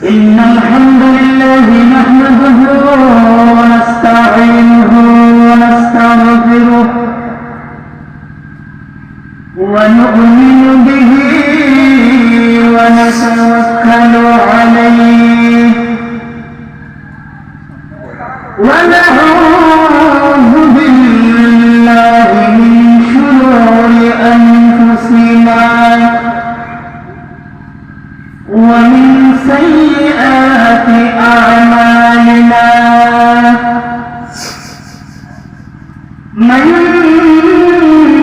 إن الحمد لله نحمده ونستعينه ونستغفره ونؤمن به ونتوكل عليه ونعوذ بالله من شرور أنفسنا ومن سيئات أعمالنا من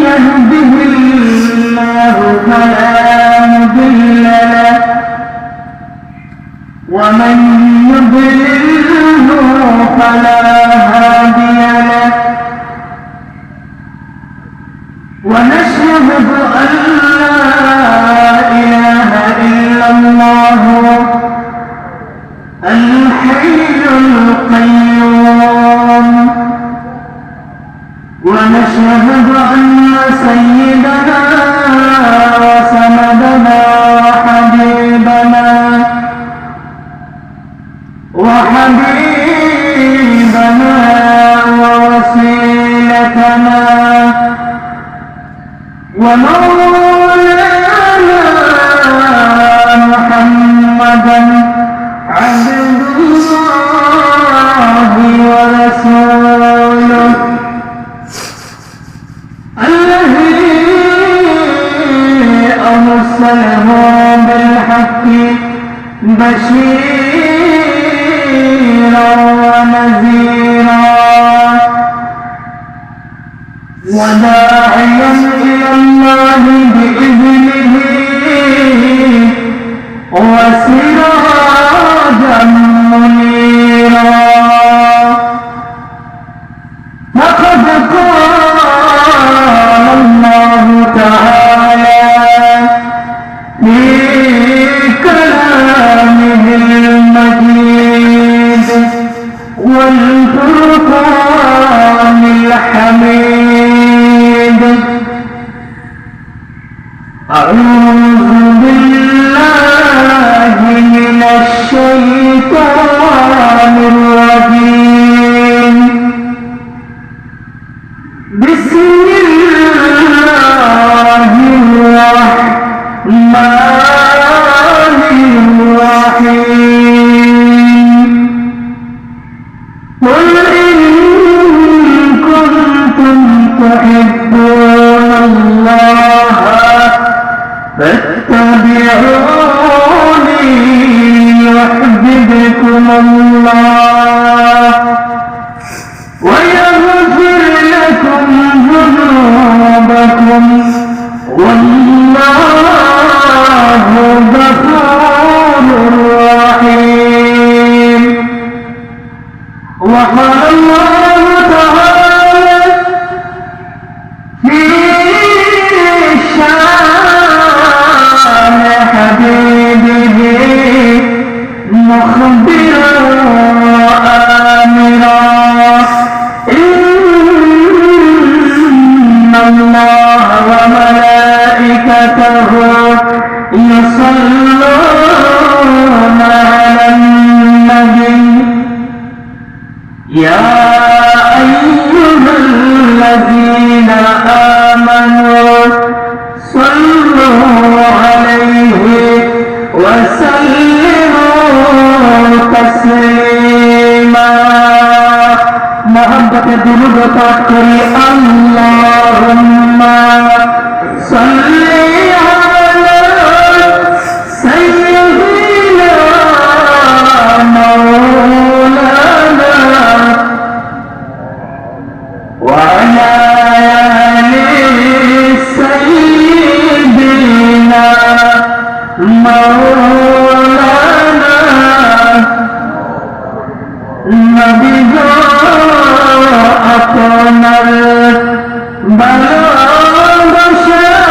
يهده الله فلا مضل له ومن يضلله فلا هادي له ونشهد أن لا إله إلا الله الحي القيوم ونشهد أن سيدنا وسندنا وحبيبنا ووسيلتنا ومولانا محمدا عبد الله ورسوله الذي أرسله بالحق بشيرا ونذيرا وداعيا إلى الله بإذنه وسراجا منيرا فقد قال الله تعالى في كلامه المجيد والفرقان الحميد أعوذ بالله من الشيطان الرجيم بسم الله الرحمن الرحيم قل إن كنتم تحبون الله فاتبعوني يحببكم الله ويغفر لكم ذنوبكم والله غفور رحيم وقال الله تعالى في شان حبيبه مخبرا وآمرا إن الله وملائكته يصلون على النبي يا أيها الذين آمنوا صلوا عليه وسلموا تسليما محبت درود پاک کری اللهم صل على سيدنا مولانا وعلى آل سيدنا مولانا نبي أطعنا البلاء بشار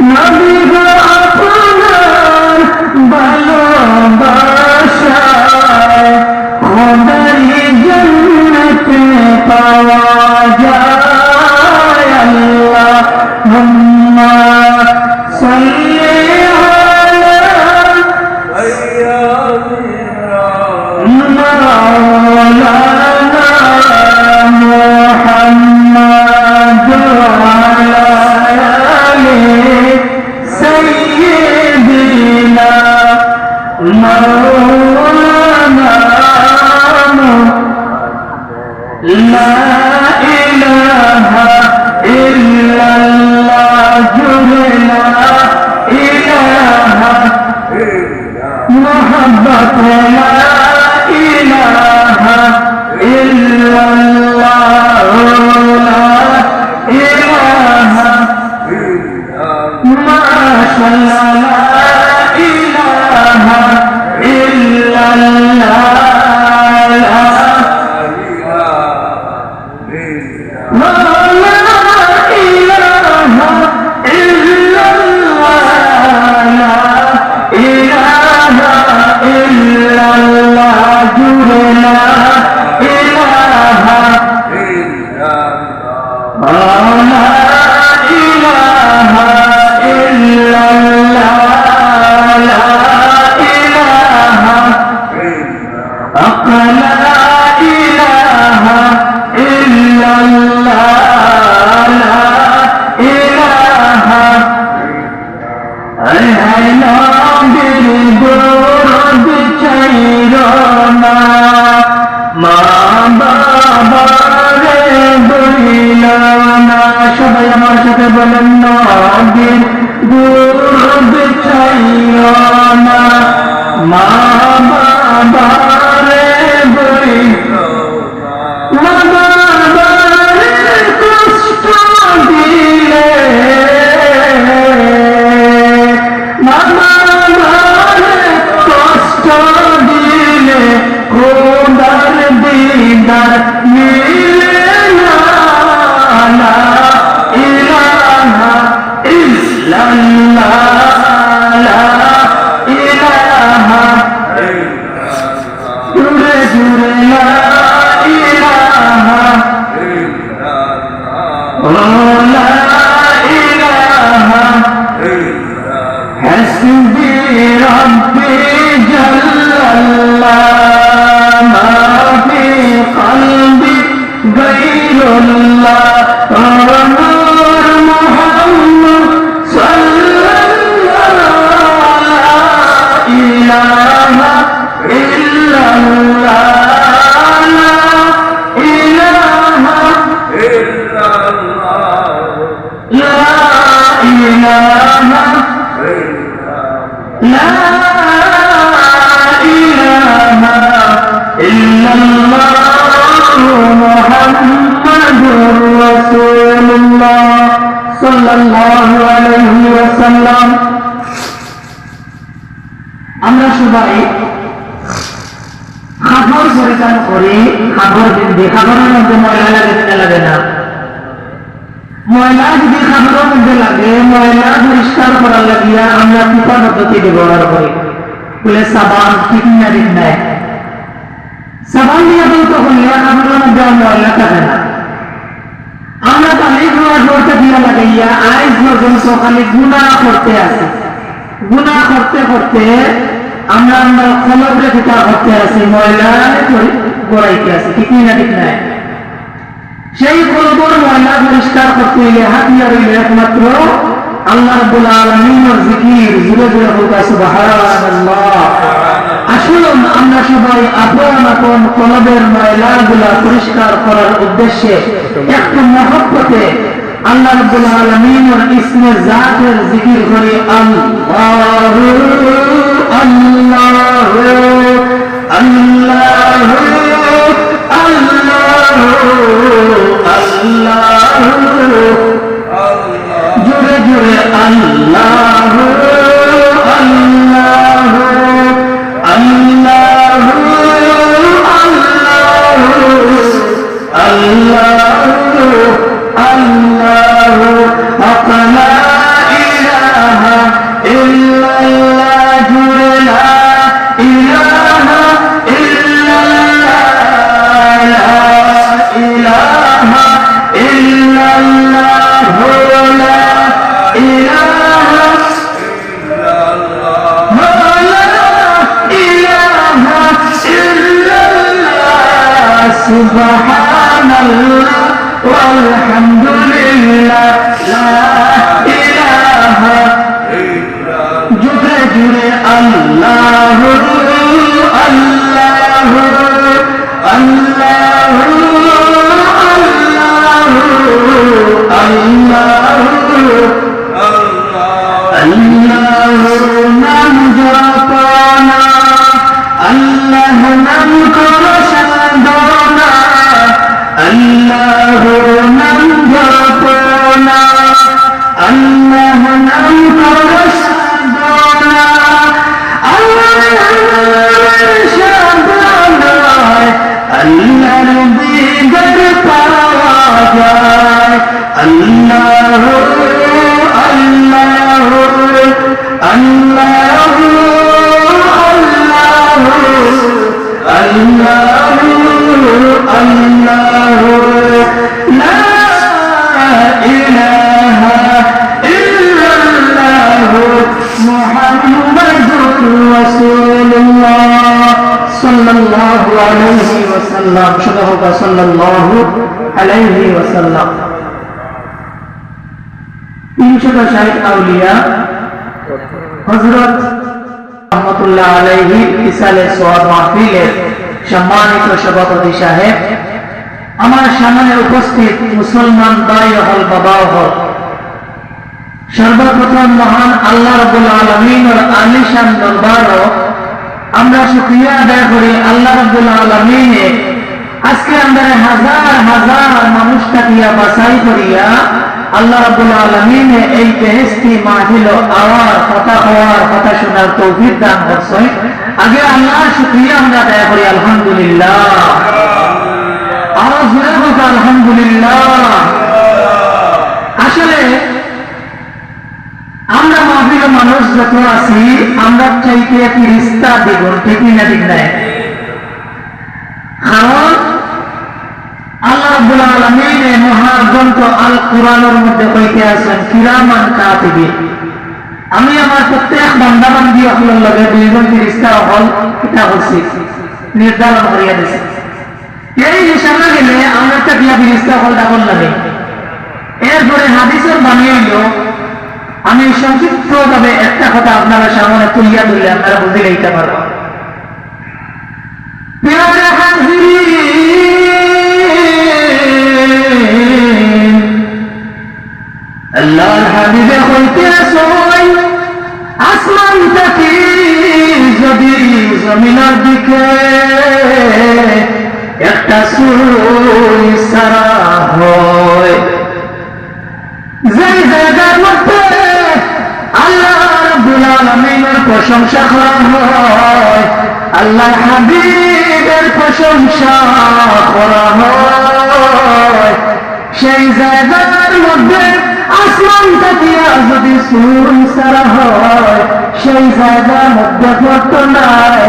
نبي أطعنا البلاء محبت لا إله إلا الله لا إله ما شاء الله لا إله إلا الله সবাই আমার সাথে বলেন নবীর দুরূদ চাইও না মা বাবারে বইলো না মা বাবারে কষ্ট দিলে মা বাবারে কষ্ট দিলে খোদার দিদার মিলে না লা ইলাহা ইল্লাল্লাহ লা ইলাহা জুড়ে জুড়ে লা ইলাহা লা ইলাহা হাসবি রব্বি জাল্লাল্লাহ মা ফি কলবি গায়রুল্লাহ আমরা সবাই খাবার পরিচালনা করি খাবার দিদি খাবারের মধ্যে ময়লা লাগে না ময়লা যদি খাবারের মধ্যে লাগে ময়লা পরিষ্কার করার লাগিয়া আমরা টিপা পদ্ধতি ব্যবহার করি বলে সাবান ঠিক না ঠিক নাই সাবান দিয়ে বলতে করলে খাবারের মধ্যে ময়লা থাকে না আমরা পানি খাওয়া করতে দিয়া লাগাইয়া আইস পর্যন্ত খালি গুণা করতে আছি গুণা করতে করতে আমরা আমরা কলবরে পিতা করতে আছি ময়লা গড়াইতে আছি ঠিক না ঠিক নাই সেই কলবর ময়লা পরিষ্কার করতে হইলে হাতিয়ার হইলে একমাত্র আল্লাহ রাব্বুল আলামিনের জিকির জুড়ে জুড়ে বলতে সুবহানাল্লাহ আসুন আমরা সবাই আপন আপন কলবের ময়লাগুলা পরিষ্কার করার উদ্দেশ্যে একটু মহব্বতে আল্লাহ রাব্বুল আলামিনের ইসমে জাতের জিকির করি আল্লাহু আল্লাহু আল্লাহু আল্লাহু জোরে জোরে আল্লাহু আল্লাহু আল্লাহু আল্লাহু আল্লাহু লা ইলাহা ইল্লাল্লাহ জুড়ে লা ইলাহা ইল্লাল্লাহ লা ইলাহা ইল্লাল্লাহ লা ইলাহা সুবহানাল্লাহ walhamdulillah la ilaha জুড়ে জুড়ে আল্লাহু আল্লাহু আল্লাহু আল্লাহু আল্লাহু নাম জপনা সাধনায় আল্লাহর দিদার পাওয়া যায়। আল্লাহ আল্লাহ আল্লাহ আল্লাহ আল্লাহ লা ইলাহা ইল্লাল্লাহ মুহাম্মাদুর রাসূলুল্লাহ সাল্লাল্লাহু আলাইহি ওয়াসাল্লাম। সদকা সাল্লাল্লাহু আলাইহি ওয়াসাল্লাম। 360 আউলিয়া হযরত রহমাতুল্লাহ আলাইহি ইসালে সোয়াব মাহফিলের সম্মানিত সভাপতি সাহেব, আমার সামনে উপস্থিত মুসলমান ভাই হল বাবা হল, সর্বপ্রথম মহান আল্লাহ রাব্বুল আলামিনের আলিশান দরবারও আমরা শুকরিয়া আদায় করি। আল্লাহ রাব্বুল আলামিনে আজকে আমরা হাজার হাজার মানুষটাকে বাছাই করিয়া আল্লাহ রাব্বুল আলামিনে এই বেহেশতি মাহফিল আওয়ার কথা হওয়ার কথা শোনার তৌফিক দান করছেন। আগে আল্লাহর শুকরিয়া আমরা আদায় করি আলহামদুলিল্লাহ। আরো জোরে বলতে আলহামদুলিল্লাহ। আসলে আমরা মাহফিলে মানুষ যত আছি আমরা চাইতে ফেরেশতা দ্বিগুণ, ঠিক না ঠিক নাই? কারণ আল্লাহ রাব্বুল আলামিন মহাগ্রন্থ আল কোরআনের মধ্যে কইতে আছেন কিরামান কাতিবিন। আমি আমার প্রত্যেক বান্দা বান্দি সকলের লগে দুইজন ফেরেশতা হল কিতা করছি নির্ধারণ করিয়া দিয়েছি। এই হিসাবে গেলে আমরা তাকিয়া ফেরেশতা হল ডাকল লাগে। এরপরে হাদিসের বাণী হইল, আমি সংক্ষিপ্ত ভাবে একটা কথা আপনারা সামনে তুলিয়া দিলে আপনারা বুঝে লইতে পারবেন। আল্লাহর হাবিবে হইতে আসই আসমান থেকে যদি জমিনের দিকে একটা সুই সারা হয়, যেই জায়গার মধ্যে আল্লাহ রাব্বুল আলামিনের প্রশংসা করা হয়, আল্লাহর হাবিবের প্রশংসা করা হয়, সেই জায়গার মধ্যে আসমান থেকে যদি সুই সারা হয়, সেই জায়গার মধ্যে পড়তো নাই,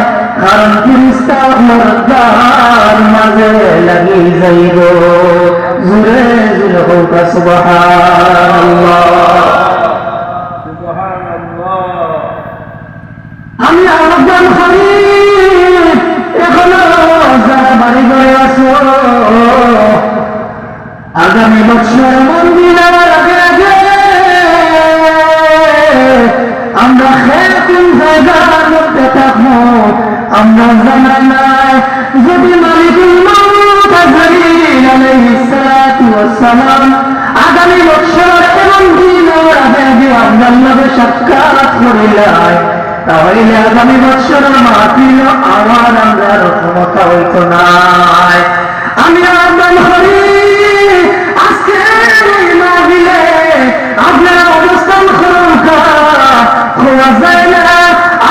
কারণ ফেরেশতা মুর্দার মাঝে লাগি যাইব। জোরে জোরে হোক সুবহানাল্লাহ। আমি আহ্বান করি এখনো যারা বাড়ি ঘরে আছো, আগামী বছর মন্দিরের আগে আগে আমরা কোন জায়গার মধ্যে থাকবো আমরা জানা নাই। যদি মালিকুল মউত আজরাইল আলাইহিস সালাতু ওয়াস সালাম আগামী বছর এমন দিনের আগে আগে আমরা লগে সাক্ষাৎ করিলাই, তাহলে আগামী বছর মাহফিল আমার আমরা ক্ষমতা হইত নাই। আমি আহ্বান করি আজকে এই মাহফিলে আপনারা অবস্থান করুন, খোয়া যায় না।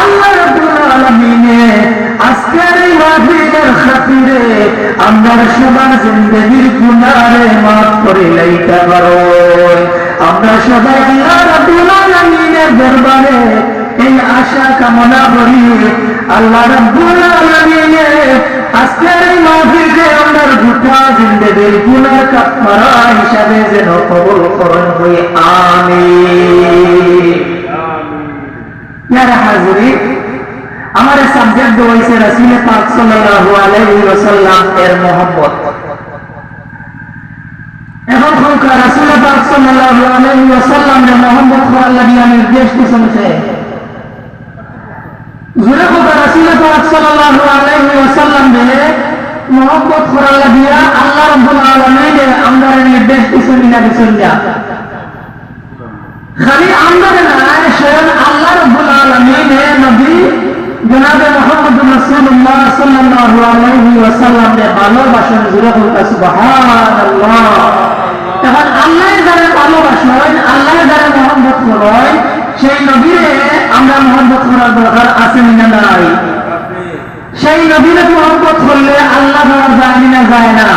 আল্লাহ রাব্বুল আলামিনে আজকের এই মাহফিলের খাতিরে আমরা সবার জিন্দেগির গুনাহে মাফ করে লইতে পারো। আমরা সবাই আল্লাহ রাব্বুল আলামিনের দরবারে এই আশা কামনা করি, আল্লাহ রাব্বুল আলামিনে আজকের এই মাহফিলকে আমার গোটা জিন্দেগির গুনাহ কাফারা হিসাবে যেন কবুল করেন হই আমিন। প্যারা হাজিরিন, আমার সাবজেক্ট হয়েছে রাসূল পাক সাল্লাল্লাহু আলাইহি ওয়াসাল্লাম এর মহব্বত। এখন খোকা রাসূল পাক সাল্লাল্লাহু আলাইহি ওয়াসাল্লাম এর মহব্বত করার লাগি নির্দেশ দিয়েছে। জোরে খোকা রাসূল পাক সাল্লাল্লাহু আলাইহি ওয়াসাল্লাম এর মহব্বত করার লাগি আল্লাহ রাব্বুল আলামিন আমরা নির্দেশ দিয়েছেন না দিয়েছেন না। খালি আমরা না, স্বয়ং আল্লাহ রাব্বুল আলামিন নবী জনাবে মুহাম্মদুর রাসূলুল্লাহ সাল্লাল্লাহু আলাইহি ওয়াসাল্লাম এর ভালোবাসেন। জোরে বলতে সুবহানাল্লাহ। তখন আল্লাহ যারা ভালোবাসেন, আল্লাহ যারা মহব্বত করেন, সেই নবীরে আমরা মহব্বত করার দরকার আছে না নাই? সেই নবীর মোহাম্মত করলে আল্লাহ পাওয়া যায় না যায় না?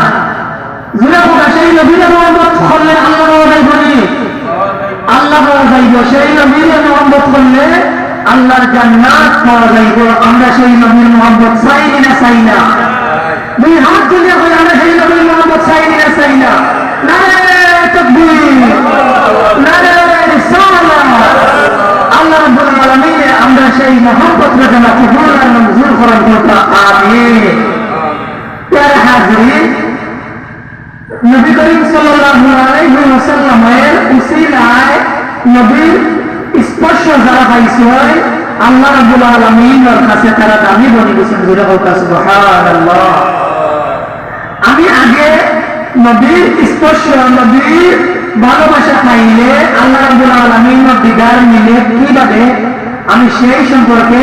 জুড়ে বলা, সেই নবীর মোহাম্মত করলে আল্লাহ পাওয়া যাইব নি? আল্লাহ পাওয়া যাইব। সেই নবীর মোহাম্মত করলে আল্লাহর জান্নাত পাওয়া যাইব। আমরা সেই নবীর মোহাম্মত চাই না চাই না? দুই হাত তুলে হয়ে আমরা সেই নবীর মোহাম্মত চাই না চাই না? নারে তাকবীর, নারে রিসালাত। আল্লাহ রাব্বুল আলামিন আমরা সেই মোহাম্মত যেন কবুল আর মঞ্জুর করেন করতে আমিন। প্যারে হাজির, নবী করিম সাল্লাল্লাহু আলাইহি ওয়াসাল্লামের উসিলায় নবীর স্পর্শ যারা পাইছে আল্লাহ রাব্বুল আলামিনের কাছে তারা দামি বনি গেছেন। জোরে হোক সুবহানাল্লাহ। আমি আগে নবীর স্পর্শ, নবীর ভালোবাসা পাইলে আল্লাহ রাব্বুল আলামিনের দিদার মিলে কিভাবে, আমি সেই সম্পর্কে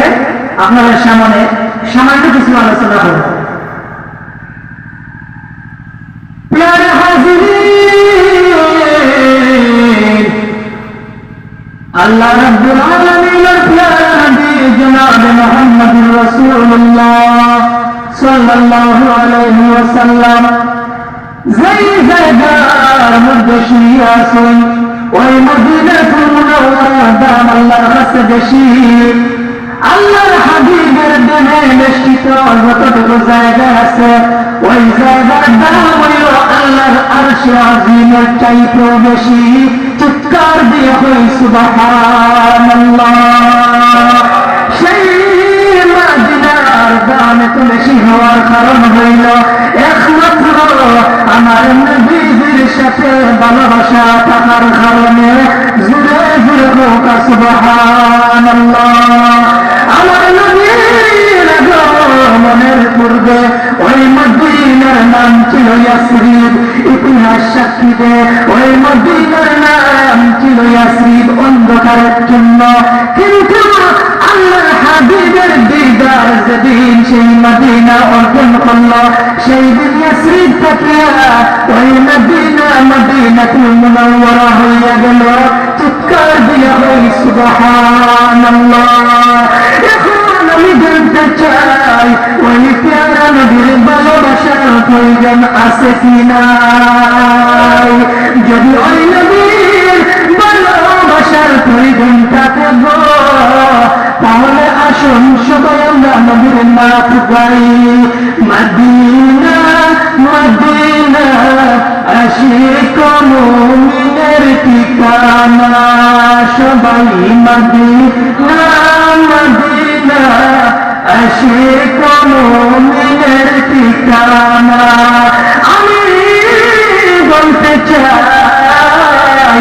আপনাদের সামনে সামান্য কিছু আলোচনা করব। প্যারে হাজিরিন, আল্লাহ রাব্বুল আলামিনের প্যারা নবী জনাব মুহাম্মদুর রাসূলুল্লাহ সাল্লাল্লাহু আলাইহি ওয়াসাল্লাম যেই জায়গার মধ্যে শুয়ে আছেন ওই মদিনাতুল মুনাওয়ারা দাম আল্লাহর কাছে বেশি। আল্লাহর হাবিবের দেহে বেষ্টিত যতটুকু জায়গা আছে ওই জায়গার দাম হইল আল্লাহর আরশে আজিমের চাইতেও বেশি। চিৎকার দিয়ে হই সুবহানাল্লাহ। সেই মদিনার দাম এত বেশি হওয়ার কারণ হইল একমাত্র আমার নবীর সাথে ভালোবাসা থাকার কারণে। জুড়ে জুড়ে হোক সুবহানাল্লাহ। আমার নবীর আগমনের পূর্বে ওই মদিনার নাম ছিল ইয়াসরিব। ইতিহাস সাক্ষী দেয় ওই মদিনার নাম ছিল ইয়াসরিব অন্ধকারের জন্য। কিন্তু আল্লাহর হাবিবের দিদার যেদিন সেই মদিনা অর্জন করল সেই দিন ইয়াসরিব থেকে ওই মদিনা মদিনাতুল মুনাওয়ারা হইয়া গেল। চিৎকার দিয়া হই সুবহানাল্লাহ। এখন আমি জানতে চাই ওই প্যারা নবীর ভালোবাসার প্রয়োজন আছে কি নাই? যদি ওই নবীর ভালোবাসার প্রয়োজন থাকে গো তাহলে আসুন সবাই আমরা নবীর নাচ গাই। মদিনা মদিনা আশিক মুমিনের ঠিকানা, সবাই মদিনা মদিনা আশিক মুমিনের ঠিকানা। আমি বলতে চাই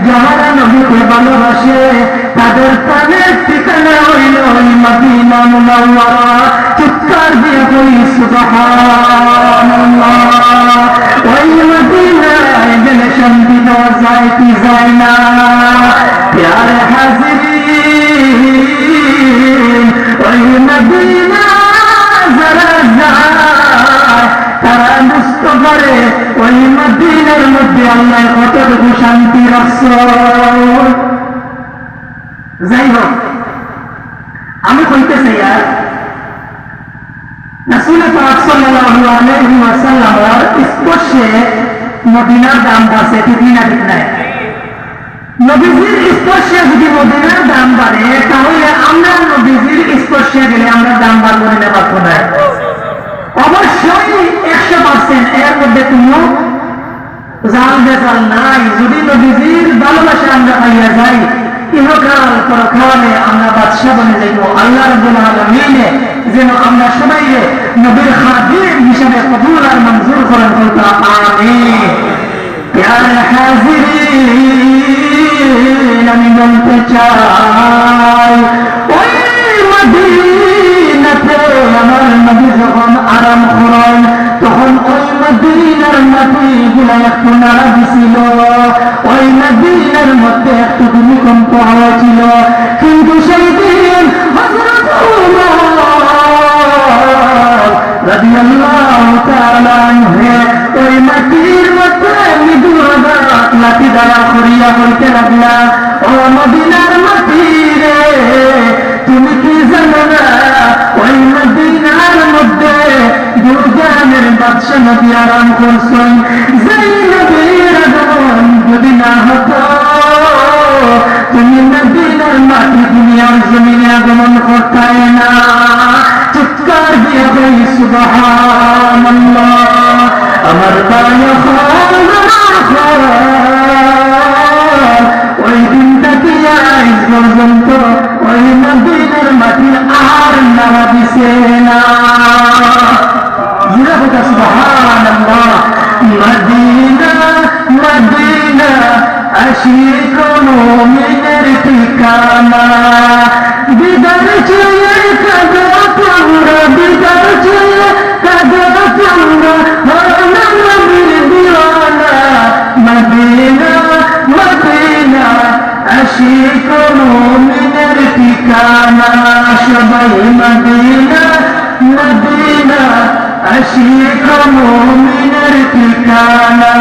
যারা নবীকে ভালোবাসে তাদের প্রাণের ঠিকানা হইল ওই মদিনা মুনাওয়ারা। চিৎকার দিয়ে বলি সুবহানাল্লাহ। ওই মদিনায় গেলে শান্তি দেওয়া যায় কি যায় না? প্যারে হাজিরিন, ওই মদিনা যারা যায় তারা বুঝতে পারে ওই মদিনার মধ্যে আল্লাহ কতটুকু শান্তি রাখছে। যাই হোক, আমি কইতে চাই আর রাসূল পাক সাল্লাল্লাহু আলাইহি ওয়াসাল্লামের স্পর্শে মদিনার দাম বাড়ছে, ঠিক না ঠিক নাই? নবীজির স্পর্শে যদি মদিনার দাম বাড়ে তাহলে আমরা নবীজির স্পর্শে গেলে আমরা দাম বাড়বো না পারবো না? অবশ্যই 100%। এর মধ্যে কোনো জাল বেজাল নাই। যদি নবীজির ভালোবাসা আমরা পাইয়া যাই ইহকাল পরকালে আমরা বাদশা বনে যাইব। আল্লাহ রাব্বুল আলামিন যেন আমরা সবাই নবীর খাদিম হিসেবে কবুল আর মঞ্জুর করেন বলতে আমিন। প্যারে হাজিরিন, আমি বলতে চাই ওই মদিনাতে আমার নবী যখন আরাম করেন তখন ওই মদিনার মাটিগুলা একটু নাড়া দিছিল, ওই মদিনার মধ্যে একটু ভূমিকম্প হয়েছিল। কিন্তু সেই দিন হযরত ওমর রাদিয়াল্লাহু তাআলা আনহু ওই মাটির মধ্যে মৃদু লাঠি দ্বারা করিয়া বলতে লাগলা, ও মদিনার মাটি রে, তুমি কি জানো না ওই মদিনার বাদশাহ নবী আরাম করছেন, যেই নবীর আগমন যদি না হতো তুমি মদিনার মাটি দুনিয়ার জমিনে আগমন করতে না। চিৎকার দিয়ে বলি সুবহানাল্লাহ। আমার পায়ে ওই দিনটা কি আজ পর্যন্ত ওই মদিনার মাটি আর নামা দিছে না। সুবহানাল্লাহ। মদিনা মদিনা আশিক মুমিনের ঠিকানা, বিদার চেয়ে কাঁদো তোমরা, বিদার চেয়ে কাঁদো তোমরা, হলো নবীর দিওয়ানা। মদিনা মদিনা আশিক মুমিনের ঠিকানা, সবাই মদিনা মদিনা আশিক মুমিনের ঠিকানা।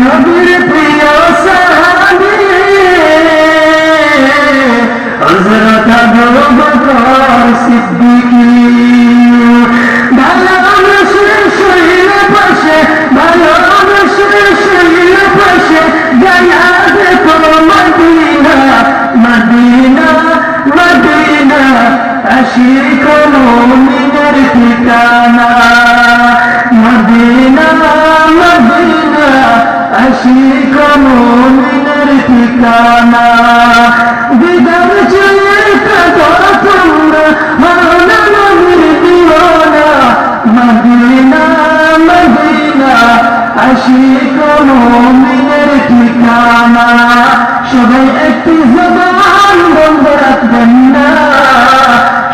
নবীর প্রিয় সাহাবী হযরত আবু বকর সিদ্দিক, ভালোবাসার শৈল পাশে, ভালোবাসার শৈল পাশে গায়া দেখো মদিনা মদিনা মদিনা আশিক মুমিনের ঠিকানা। মদিনা মদিনা আশিক মুমিনের ঠিকানা, বিদার চেয়ে কাঁদো তোমরা, হলো নবীর দিওয়ানা। মদিনা মদিনা আশিক মুমিনের ঠিকানা। সবাই একটি জবান বন্ধ রাখবেন না,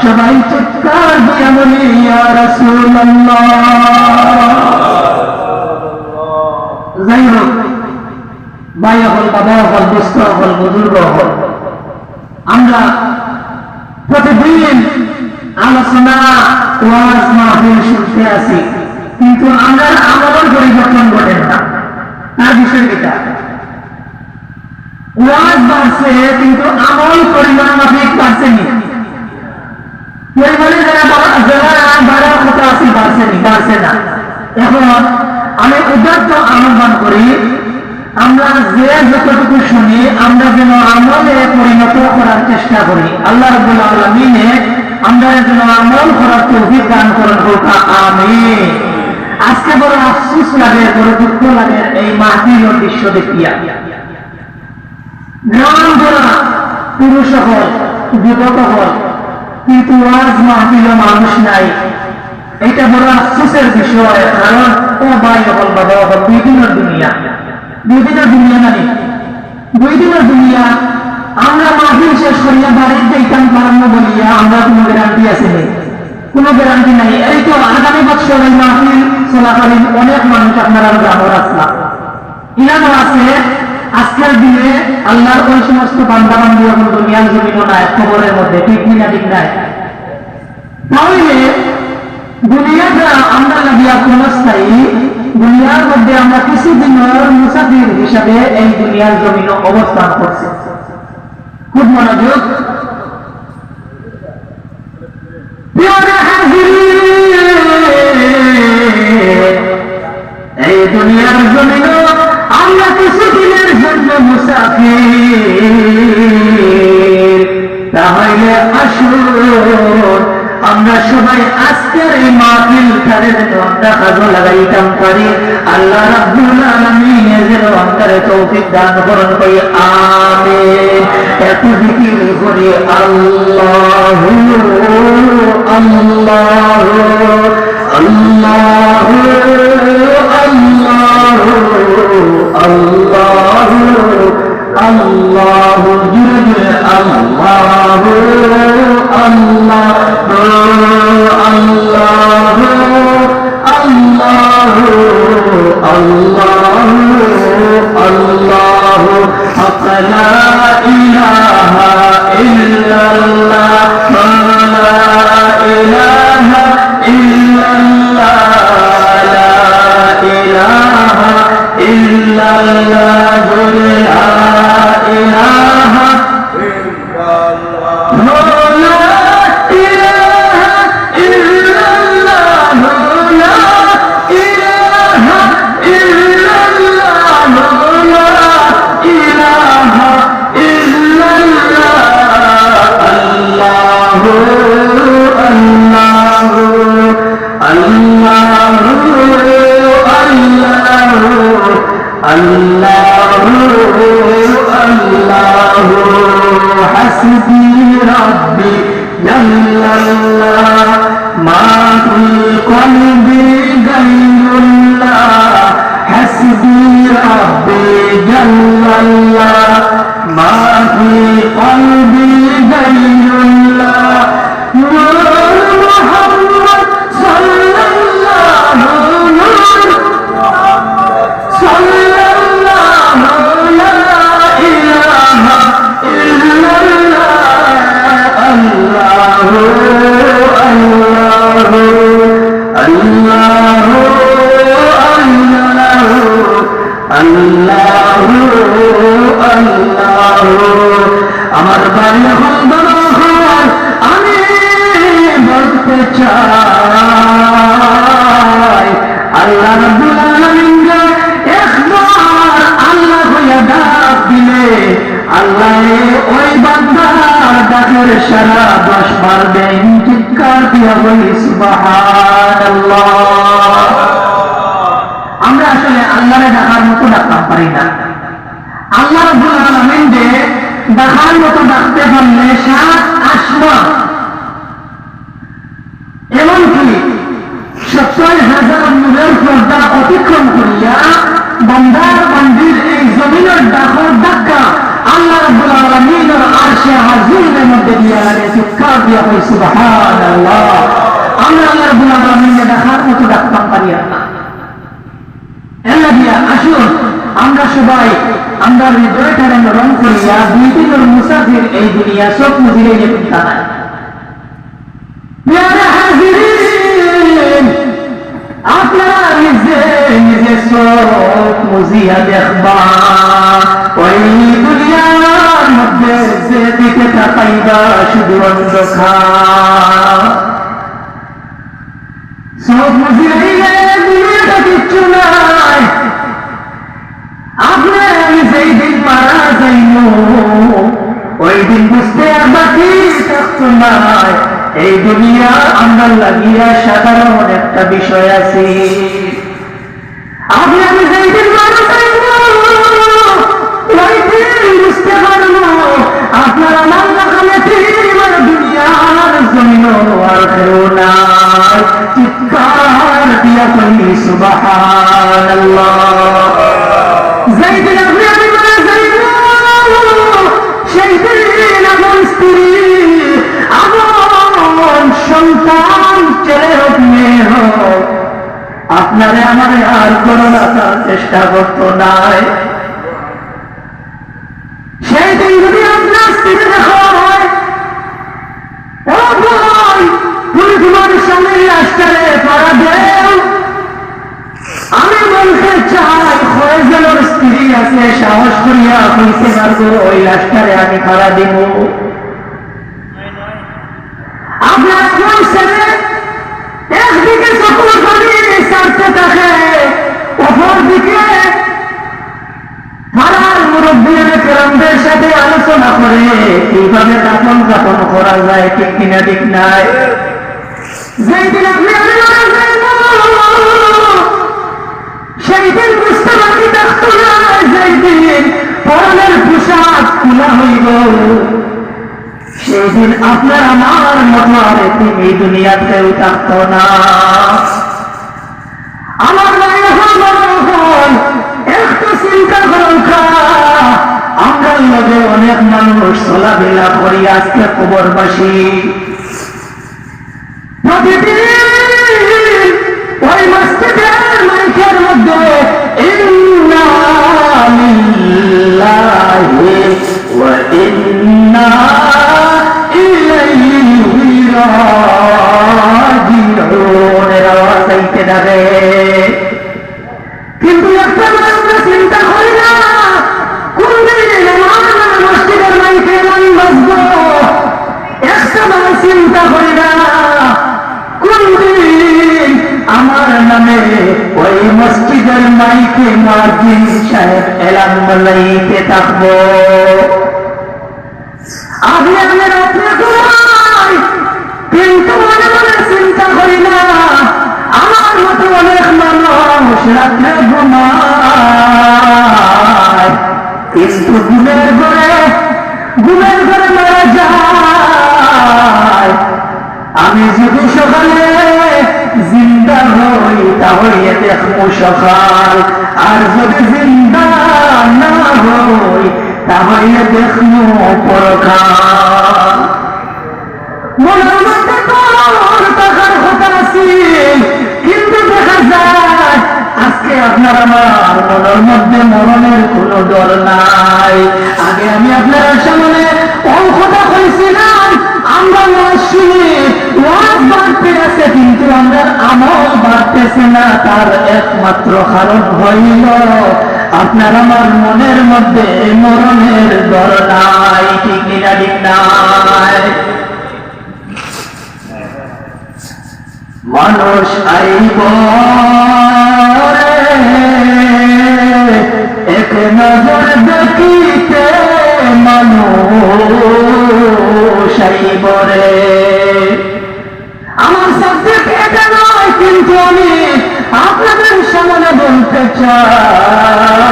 সবাই চিৎকার দিয়ে বলি ইয়া রাসূলুল্লাহ। যাই হোক, ভাই হল, বাবা হল, দুস্থ হল, বুজুর্গ হল, আমরা প্রতিদিন আলোচনা ওয়াজ মাহফিল শুনতে আছি, কিন্তু আমরা আমলের পরিবর্তন ঘটে না। তার বিষয় এটা, ওয়াজ বাড়ছে কিন্তু আমল পরিমাণ মাফিক বাড়ছেনি। পরিমাণে যারা বাড়ার কথা আছে বাড়ছে না। এখন আমি উদাত্ত আহ্বান করি, আমরা যে যতটুকু শুনি আমরা যেন আমলে পরিণত করার চেষ্টা করি। আল্লাহ রাব্বুল আলামিনে আমরা যেন আমল করার তৌফিক দান করেন, হোক আমিন। আজকে বড় আফসোস লাগে, বড় দুঃখ লাগে এই মাহফিলের দৃশ্য দেখিয়া। গ্রাম ধরা পুরুষ হল, যুবক হল, কিন্তু ওয়াজ মাহফিলে মানুষ নাই। এটা বড় আফসোসের বিষয়। কারণ ও ভাই হল, বাবা হল, দুই দিনের দুনিয়া নাই, দুই দিনের দুনিয়া। আমরা মাহফিল শেষ করিয়া বাড়ির যাইতাম পারান্ন বলিয়া আমরা কোনো গ্যারান্টি আছে নেই, কোনো গ্যারান্টি নাই। এই তো আগামী বছর এই মাহফিল চলাকালীন অনেক মানুষ আপনারা গ্রামের আসলাম, ইনারও আছে। আজকের দিনে আল্লাহর ওই সমস্ত বান্দা বান্দি এখন দুনিয়ার জমিনও নাই, খবরের মধ্যে, ঠিক কিনা ঠিক নাই। তাহলে দুনিয়াটা আমরা লাগিয়া ক্ষণস্থায়ী, দুনিয়ার মধ্যে আমরা কিছুদিনের মুসাফির হিসাবে এই দুনিয়ার জমিন অবস্থান করছি। খুব মনোযোগ। এই দুনিয়ার জমিন আমরা কিছুদিনের জন্য মুসাফির। তাহলে আসুন আমরা সবাই আজকের এই মাহফিলটারে যেন আমরা কাজে লাগাইতাম পারি। আল্লাহ রাব্বুল আলামিন যেন আমাদের তৌফিক দান করুন, কই আমিন। এত জিকির করি আল্লাহু আল্লাহু আল্লাহু আল্লাহু আল্লাহু আল্লাহু জুরে আল্লাহু আল্লাহু আল্লাহু আল্লাহু আল্লাহু আল্লাহু লা ইলাহা ইল্লাল্লাহ حسبي ربي جل الله ما في قلبي غير الله حسبي ربي جل الله ما في قلبي غير الله محمد صلى الله صلى الله لا إله إلا الله الله আমার বাড়ি আমি বলতে চাই আল্লাহ রাব্বুল আলামিন একবার আল্লাহ হইয়া ডাক দিলে আল্লাহ ওই বান্দার ডাকের সারা 10 বার দেন চিৎকার দিয়া বলি সুবহানাল্লাহ। আমরা আসলে আল্লাহরে ডাকার মতো ডাকতে পারি না। আল্লাহ রাব্বুল আলামিন যে ডাকার মতো ডাকতে পারলে 7 আসমান এমনকি 70,000 নূরের পর্দা অতিক্রম করিয়া বান্দার বান্দির এই জমিনের ডাকর ডাক্কা আল্লাহ রাব্বুল আলামিনের আরশে আজিমের মধ্যে দিয়া লাগে চিৎকার দিয়া বলি সুবহানাল্লাহ। আমরা আল্লাহ রাব্বুল আলামিনের ডাকার মতো ডাকতে পারি না। আসুন আমরা সবাই আমরা হৃদয়টারে নরম করিয়া 2 দিনের মুসাফির এই দুনিয়া সব মুজিরে যে চিন্তা নাই। প্রিয় হাজিরিন আপনারা নিজে নিজে সব মুজিয়া দেখবা ওই দুনিয়ার মধ্যে যে দিকে তাকাইবা শুধু অন্ধকার সব মুজিরে দুনিয়াটা কিচ্ছু নাই। আপনি আমি যেই দিন মারা যাইব ওই দিন বুঝতে আর বাকি থাকতো নাই। এই দুনিয়া আমরা লাগিয়া সাধারণ একটা বিষয় আছে। আপনি আমি যেই দিন মারা যাইব ওই দিন বুঝতে পারবো আপনার আমার লাগালে আমার দুনিয়ার জমিন আর কেউ নাই। চিৎকার দিয়া করি সুবহানাল্লাহ। যেই দিন আপনি আমি মারা যাইব সেই দিন আমার স্ত্রী আমার সন্তান ছেলে হোক মেয়ে হোক আপনারে আমারে আর কোনো রাখার চেষ্টা করতো নাই। সেই দিন যদি আপনার স্ত্রী দেখা হয় তুমি তোমার স্বামীর রাস্তারে পাড়া দেও। আমি বলতে চাই ফয়জলের স্ত্রী আছে সাহস করিয়া কইতে পারবো ওই রাস্তারে আমি পাড়া দিব। আপনার কোন ছেলে একদিকে সকল করি ছাড়তে থাকে অপরদিকে পাড়ার মুরব্বীদের কেরামদের সাথে আলোচনা করে কিভাবে দাফন কাফন করা যায় ঠিক কিনা ঠিক নাই। যেই দিন আপনি আমি মারা যাইব সেই দিন বুঝতে বাকি থাকতো না। যেই দিন পরনের পোশাক খোলা হইব সেই দিন আপনার আমার মতো আর এই দুনিয়াতেও থাকতো না। আমার একটু চিন্তা করুন আমরা লগে অনেক মানুষ চলাফেরা করি আজকে কবরবাসী প্রতিদিন ওই মসজিদের মাইকের মধ্যে ইন্না লিল্লাহি ওয়া ইন্না ইলাইহি রাজিউন এর আওয়াজ আইতে থাকে। কিন্তু একটা আমরা চিন্তা করি না কোন দিন আমার মসজিদের মাইকে মান বাজবো। একটা চিন্তা করি না কোন দিন আমার নামে ওই মসজিদের মাইকে মুয়াজ্জিন সাহেব এলান বলাইতে থাকবো। আপনি আপনার রাত্রে ঘুমায়, কিন্তু ঘুমের ঘরে মারা যায়। আমি যদি সকালে জিন্দা হই তাহলে দেখবো সকাল, আর যদি জিন্দা না হই তাহলে দেখবো পরকাল। মনের মধ্যে তোর টাকার কথা আছে, কিন্তু দেখা যায় আজকে আপনার আমার মনের মধ্যে মরণের কোনো ডর নাই। আগে আমি আপনার সামনে কথা বলছিলাম, আমরা ওয়াজ বাড়তে আছে কিন্তু আমরা আমল বাড়তেছে না। তার একমাত্র কারণ হইল আপনার আমার মনের মধ্যে মরণের ডর নাই। ঠিক না ঠিক নাই? মানুষ আইব এক নজর দেখিতে, মানুষ আইব রে। আমার সাবজেক্ট এটা নয়, কিন্তু আমি আপনাদের সামনে বলতে চাই,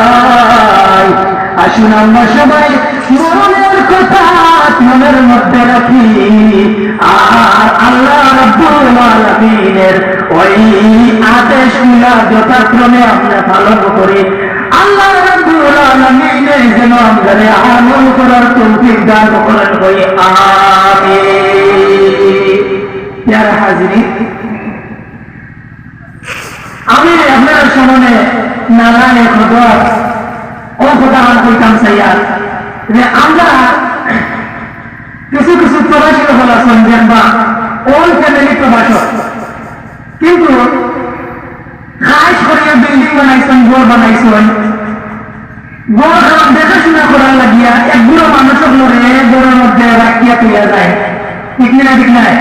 আসুন আমরা সবাই মরণের কথা মনের মধ্যে রাখি, আর আল্লাহ রাব্বুল আলামিনের ওই আদেশগুলো যথাক্রমে আমরা পালন করি। আল্লাহ রাব্বুল আলামিনের যেন আমাদের আমল করার তৌফিক দান করেন, কই আমিন। প্যারা হাজিরিন, আমি আপনার সামনে নারায়ণে খবর ও কথা কইতাম চাইয়া যে আমরা কিছু কিছু প্রবাসী হল আছেন বা ওই ফ্যামিলি প্রবাসক, কিন্তু খাস করে বিল্ডিং বানাইছেন, ঘর বানাইছেন, ঘর দেখাশোনা করার লাগিয়া একগুলো মানুষের লড়ে ঘরের মধ্যে রাখিয়া তুইয়া যায়। ঠিক না ঠিক নাই?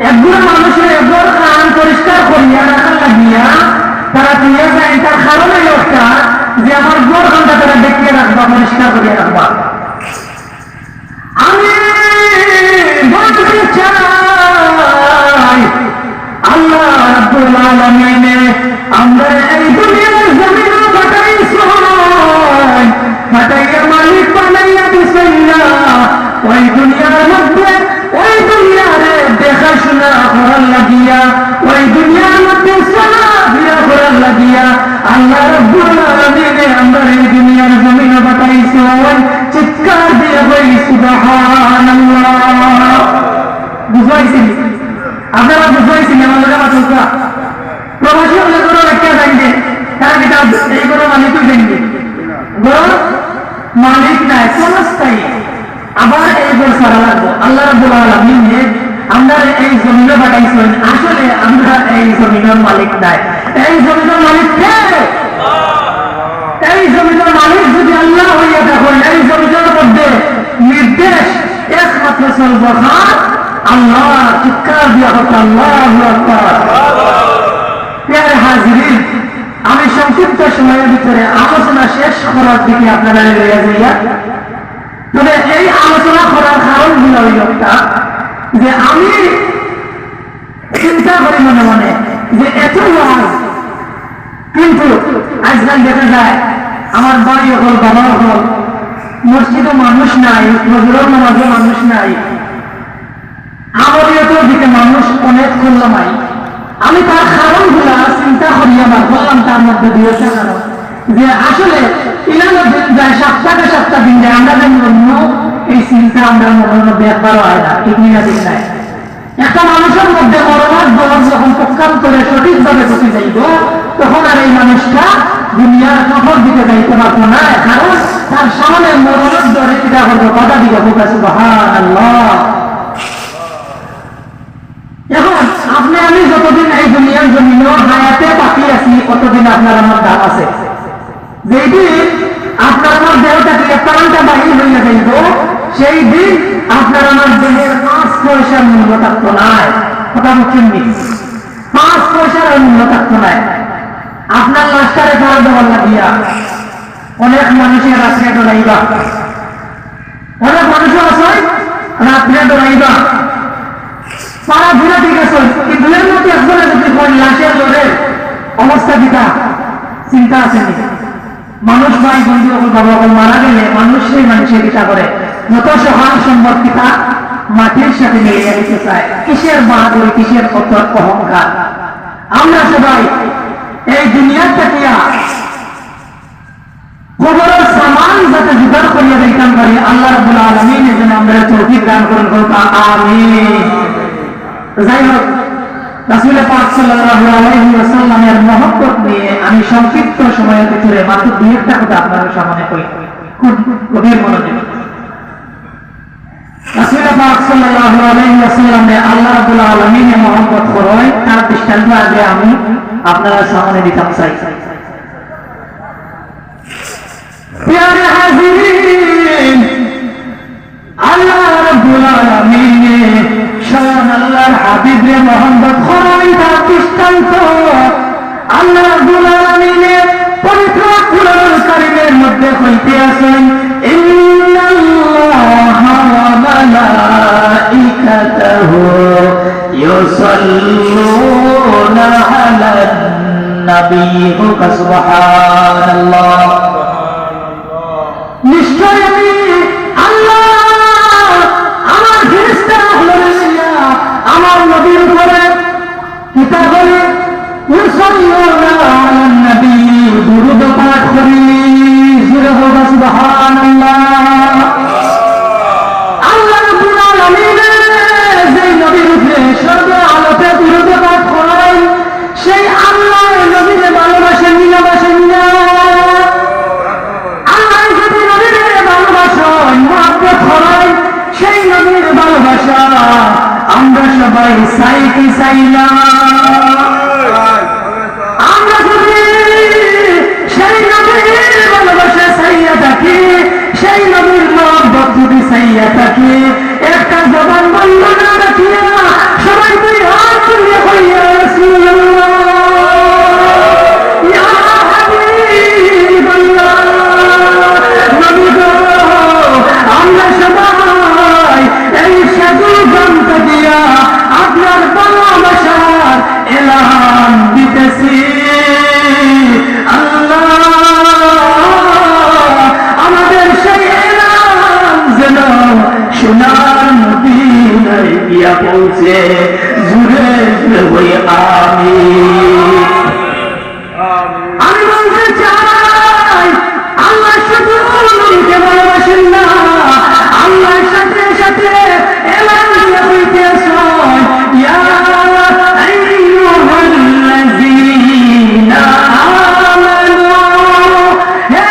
একগুলো মানুষের ঘর খান পরিষ্কার করিয়া রাখার লাগিয়া তারা তুইয়া যায়। তার কারণে লোকটা যে আমার ঘর খানটা তারা দেখিয়ে রাখবা, পরিষ্কার করিয়া রাখবা। আমি বলতে চাই আল্লাহ রাব্বুল আলামিন আমরা এই দুনিয়ার জমিন বানাইছেন, বানাইয়া মালিক বানাইয়া দিছেন না। ওই দুনিয়ার মধ্যে ওই দুনিয়ারে দেখাশোনা করার লাগিয়া, ওই দুনিয়ার মধ্যে চলাফেরা করার লাগিয়া আল্লাহ রাব্বুল আলামিন আমরা এই দুনিয়ার জমিন বানাইছেন। চিৎকার দিয়ে বলি সুবহানাল্লাহ। বুঝাইছেন আপনারা? বুঝাইছেন আমাদের কথা? প্রবাসী হলে কোনো একটা জানবে তারা কি এই কোনো মালিকই জানবে? মালিক নাই, ক্ষণস্থায়ী। আবার এই ঘর সারা লাগবো। আল্লাহ রাব্বুল আলামিন আমরা এই জমিনে বানাইছেন, আসলে আমরা এই জমিনের মালিক নাই। এই জমিনের মালিক কে? এই জমিনের মালিক যদি আল্লাহ হইয়া থাকেন, এই জমিনের মধ্যে নির্দেশ একমাত্র চলব আল্লাহ। চিৎকার দিয়া কথা আল্লাহু আকবার। প্রিয় হাজিরিন, আমি সংক্ষিপ্ত সময়ের ভিতরে আলোচনা শেষ করার দিকে আপনারা লইয়া যাইয়া, তবে এই আলোচনা করার কারণগুলো হইল একটা যে আমি চিন্তা করি মনে মনে যে এত ওয়াজ, কিন্তু আজকাল দেখা যায় আমার বাড়ি হল, বাবা হল, মসজিদে মানুষ নাই, নজরুল নামাজে মানুষ নাই, আমলিয়তের দিকে মানুষ অনেক খুল্লামাই। আমি তার কারণগুলা চিন্তা করিয়া বা বললাম তার মধ্যে দিয়েছে কারণ যে আসলে ইনানো দিন যায়, সপ্তাহে দিন যায়, আমরা জন্য এই চিন্তা আমরা মনের মধ্যে একবারও হয় না। ঠিক না ঠিক নাই? একটা মানুষের মধ্যে মরণের দল যখন পক্ষান্তরে সঠিকভাবে ঘটে যাইব, তখন আর এই মানুষটা দুনিয়ার সফর দিকে যাইতে পারবো না, কারণ তার সামনে মরণের দরে চিন্তা করবো, কথা দিকে বোকা সুবহানাল্লাহ। এখন আপনি আমি যতদিন এই দুনিয়ার জমিন হায়াতে বাকি আছি, ততদিন আপনার আমার দাম আছে। যেদিন আপনার আমার দেহ থেকে প্রাণটা বাহির হইয়া যাইব, সেই দিন আপনার আমার দেহের 5 পয়সার মূল্য থাকতো নাই। কথা বলছেন? 5 পয়সার মূল্য থাকতো নাই। আপনার লাশটারে ফেরত দেওয়ার লাগিয়া অনেক মানুষের রাত্রে দৌড়াইবা, অনেক মানুষ আছে রাত্রে দৌড়াইবা, পাড়া ঘুরে ঠিক আছে, কিন্তু এর মধ্যে একজনে যদি লাশের লোড়ে অবস্থা কিটা চিন্তা আসেনি মানুষ ভাই বন্ধু বাবা মারা গেলে মানুষের কিটা করে যত সহায় সম্ভব কিটা মাটির সাথে মিলিয়ে দিতে চায় কিসের বাহাদুর কিসের কত অহংকার আমরা সবাই এই দুনিয়ার থাকিয়া কবরের সামান যাতে জোগাড় করিয়া দিতাম পারি আল্লাহ রাব্বুল আলামিন যেন আমরা তৌফিক দান করেন আমিন যাই হোক রাসূল পাক সাল্লাল্লাহু আলাইহি ওয়াসাল্লামের মহব্বত নিয়ে আমি সংক্ষিপ্ত সময়ের ভিতরে মাত্র দুই একটা কথা আপনাদের সামনে কই খুব গভীর মনোযোগ রাসূল পাক সাল্লাল্লাহু আলাইহি ওয়াসাল্লামে আল্লাহ রাব্বুল আলামিনের মহব্বত করেন তার দৃষ্টান্ত আগে আমি আপনাদের সামনে দিতাম চাই प्यारे हाज़िरीन अल्लाह रब्बुल आलमीन शान अल्लाह हाबिब रे मोहम्मद खुदाई दा दृष्टाন্ত আল্লাহ রাব্বুল আলামিন পবিত্র কুরআনুল কারীমের মধ্যে কইতে আছেন ইন্নাল্লাহা ওয়া মালাইকাতাহু ইউসাল্লুনা আলান নবী সুবহানাল্লাহ নিশ্চয় আমি আল্লাহ আমার ফেরেশতারা হলো আমার নবীর উপরে কিতাব বলে ইউসাল্লুনা আলান নবী দুরূদ পাঠ করি সুবহানাল্লাহ আল্লাহ রাব্বুল আলামিন যে নবীর উপরে সর্ব আলোতে দুরূদ পাঠ করেন সেই আল্লাহ নবীকে ভালোবাসেন না বাসেন না সেই নবীর ভালোবাসা আমরা সবাই চাই কি চাই না আমরা যদি সেই নবীর ভালোবাসা চাইয়া থাকি সেই নবীর মহব্বত যদি চাইয়া থাকি একটা জবান বন্ধ না রাখিয়া সবাই দুই হাত তুলিয়া কইয়া রাসূলুল্লাহ ইয়া হাবিবাল্লাহ নবী গো আমরা সবাই এই সাধু গ্রন্থ দিয়া আপনার ভালোবাসার এলান দিতেছি আল্লাহ আমাদের সেই এলান যেন সোনার মদিনায় গিয়া পৌঁছে জুড়ে জুড়ে হই আমি বলতে চাই আল্লাহ শুধু নবীকে ভালোবাসেন না আল্লাহর সাথে সাথে এলান দিয়ে হইতেছে ইয়া আইয়ুহাল্লাযীনা আমানু হে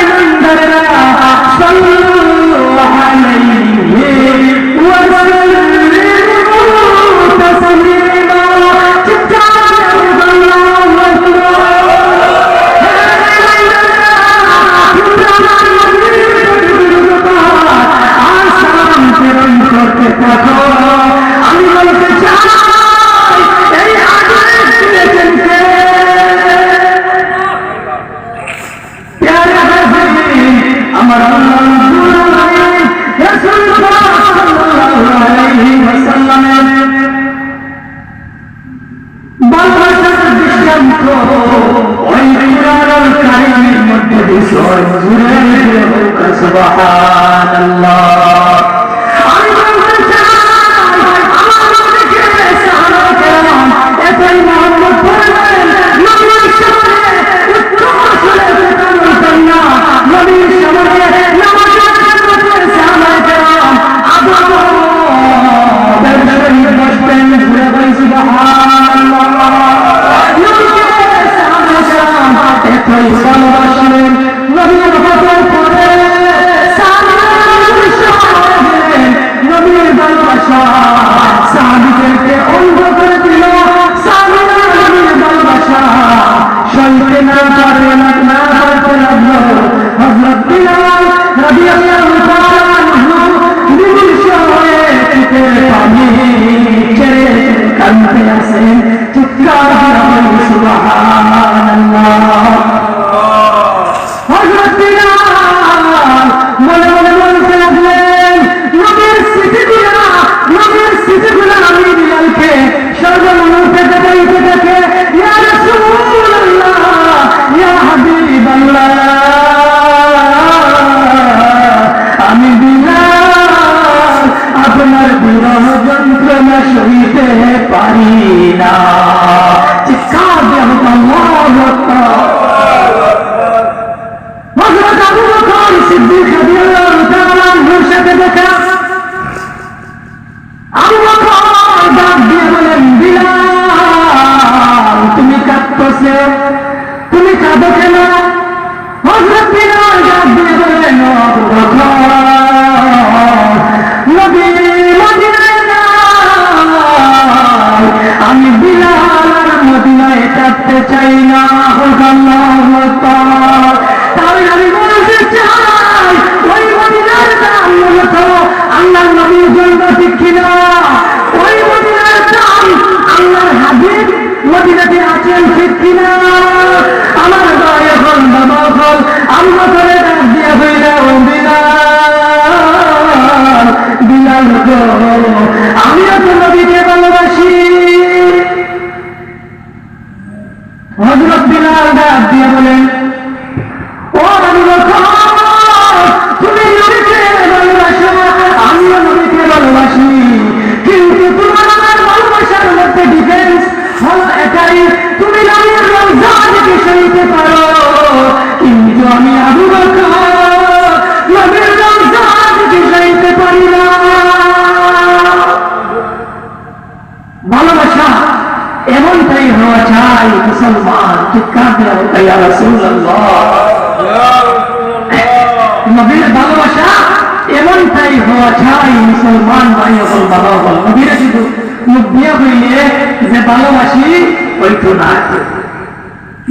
ঈমানদাররা সাল্লু আলাইহি ওয়া সাল্লিমু তাসলিমা আমি বলতে চাই এই আগুনের দিয়েছেনকে আমার আল্লাহ রাসূল সাল্লাল্লাহু আলাইহি ওয়াসাল্লামের ভালোবাসার দৃষ্টান্ত ওই কুরআনুল কারীমের মধ্যে বিষয় জুড়ে হোক সুবহানাল্লাহ ভালোবাসেন নবীর হতে পরে সারা বিশ্ব আমরা সইতে পারি না। চিৎকার দিয়ে হোক আল্লাহু আকবার। হযরত আবু বকর সিদ্দিক রাদিয়াল্লাহু তাআলা আনহুর সাথে দেখা। আবু বকর ডাক দিয়ে বলেন, বিলাল তুমি কাঁদতেছো, তুমি কাঁদো কেন? হযরত বিলাল ডাক দিয়ে বলেন, আবু বকর নবী মদিনায় নাই, আমি বিলাল আর মদিনায় থাকতে চাই না। আল্লাহু আকবার। তাহলে আমি বলতে চাই ওই মদিনার দাম মূলত আল্লাহর নবীর জন্য, ঠিক কিনা? ওই মদিনার দাম আল্লাহর হাবিব মদিনাতে আছেন, ঠিক কিনা? আমার ভাই এখন বাবা এখন আমরা করে ডাক দিয়া হইলাম, বিলাল বিলাল গো আমিও তো নবীকে ভালোবাসি। হযরত বিলাল ডাক দিয়ে বলেন, ও আবু বকর তুমি নবীকে ভালোবাসো, আমিও নবীকে ভালোবাসি, কিন্তু তোমার আমার ভালোবাসার মধ্যে ডিফারেন্স হলো এটাই, তুমি নবীর রওজাকে সইতে পারো, কিন্তু আমি আবু বকর নবীর রওজাকে সইতে পারি না। ভালোবাসা এমনটাই হওয়া চাই মুসলমান। চিৎকার দেওয়া হোক ইয়া রাসূলুল্লাহ। নবীর ভালোবাসা এমনটাই হওয়া চাই মুসলমান ভাই বল বাবা বল। নবীরা শুধু মুখ দিয়ে হইলে যে ভালোবাসি ওইতো না,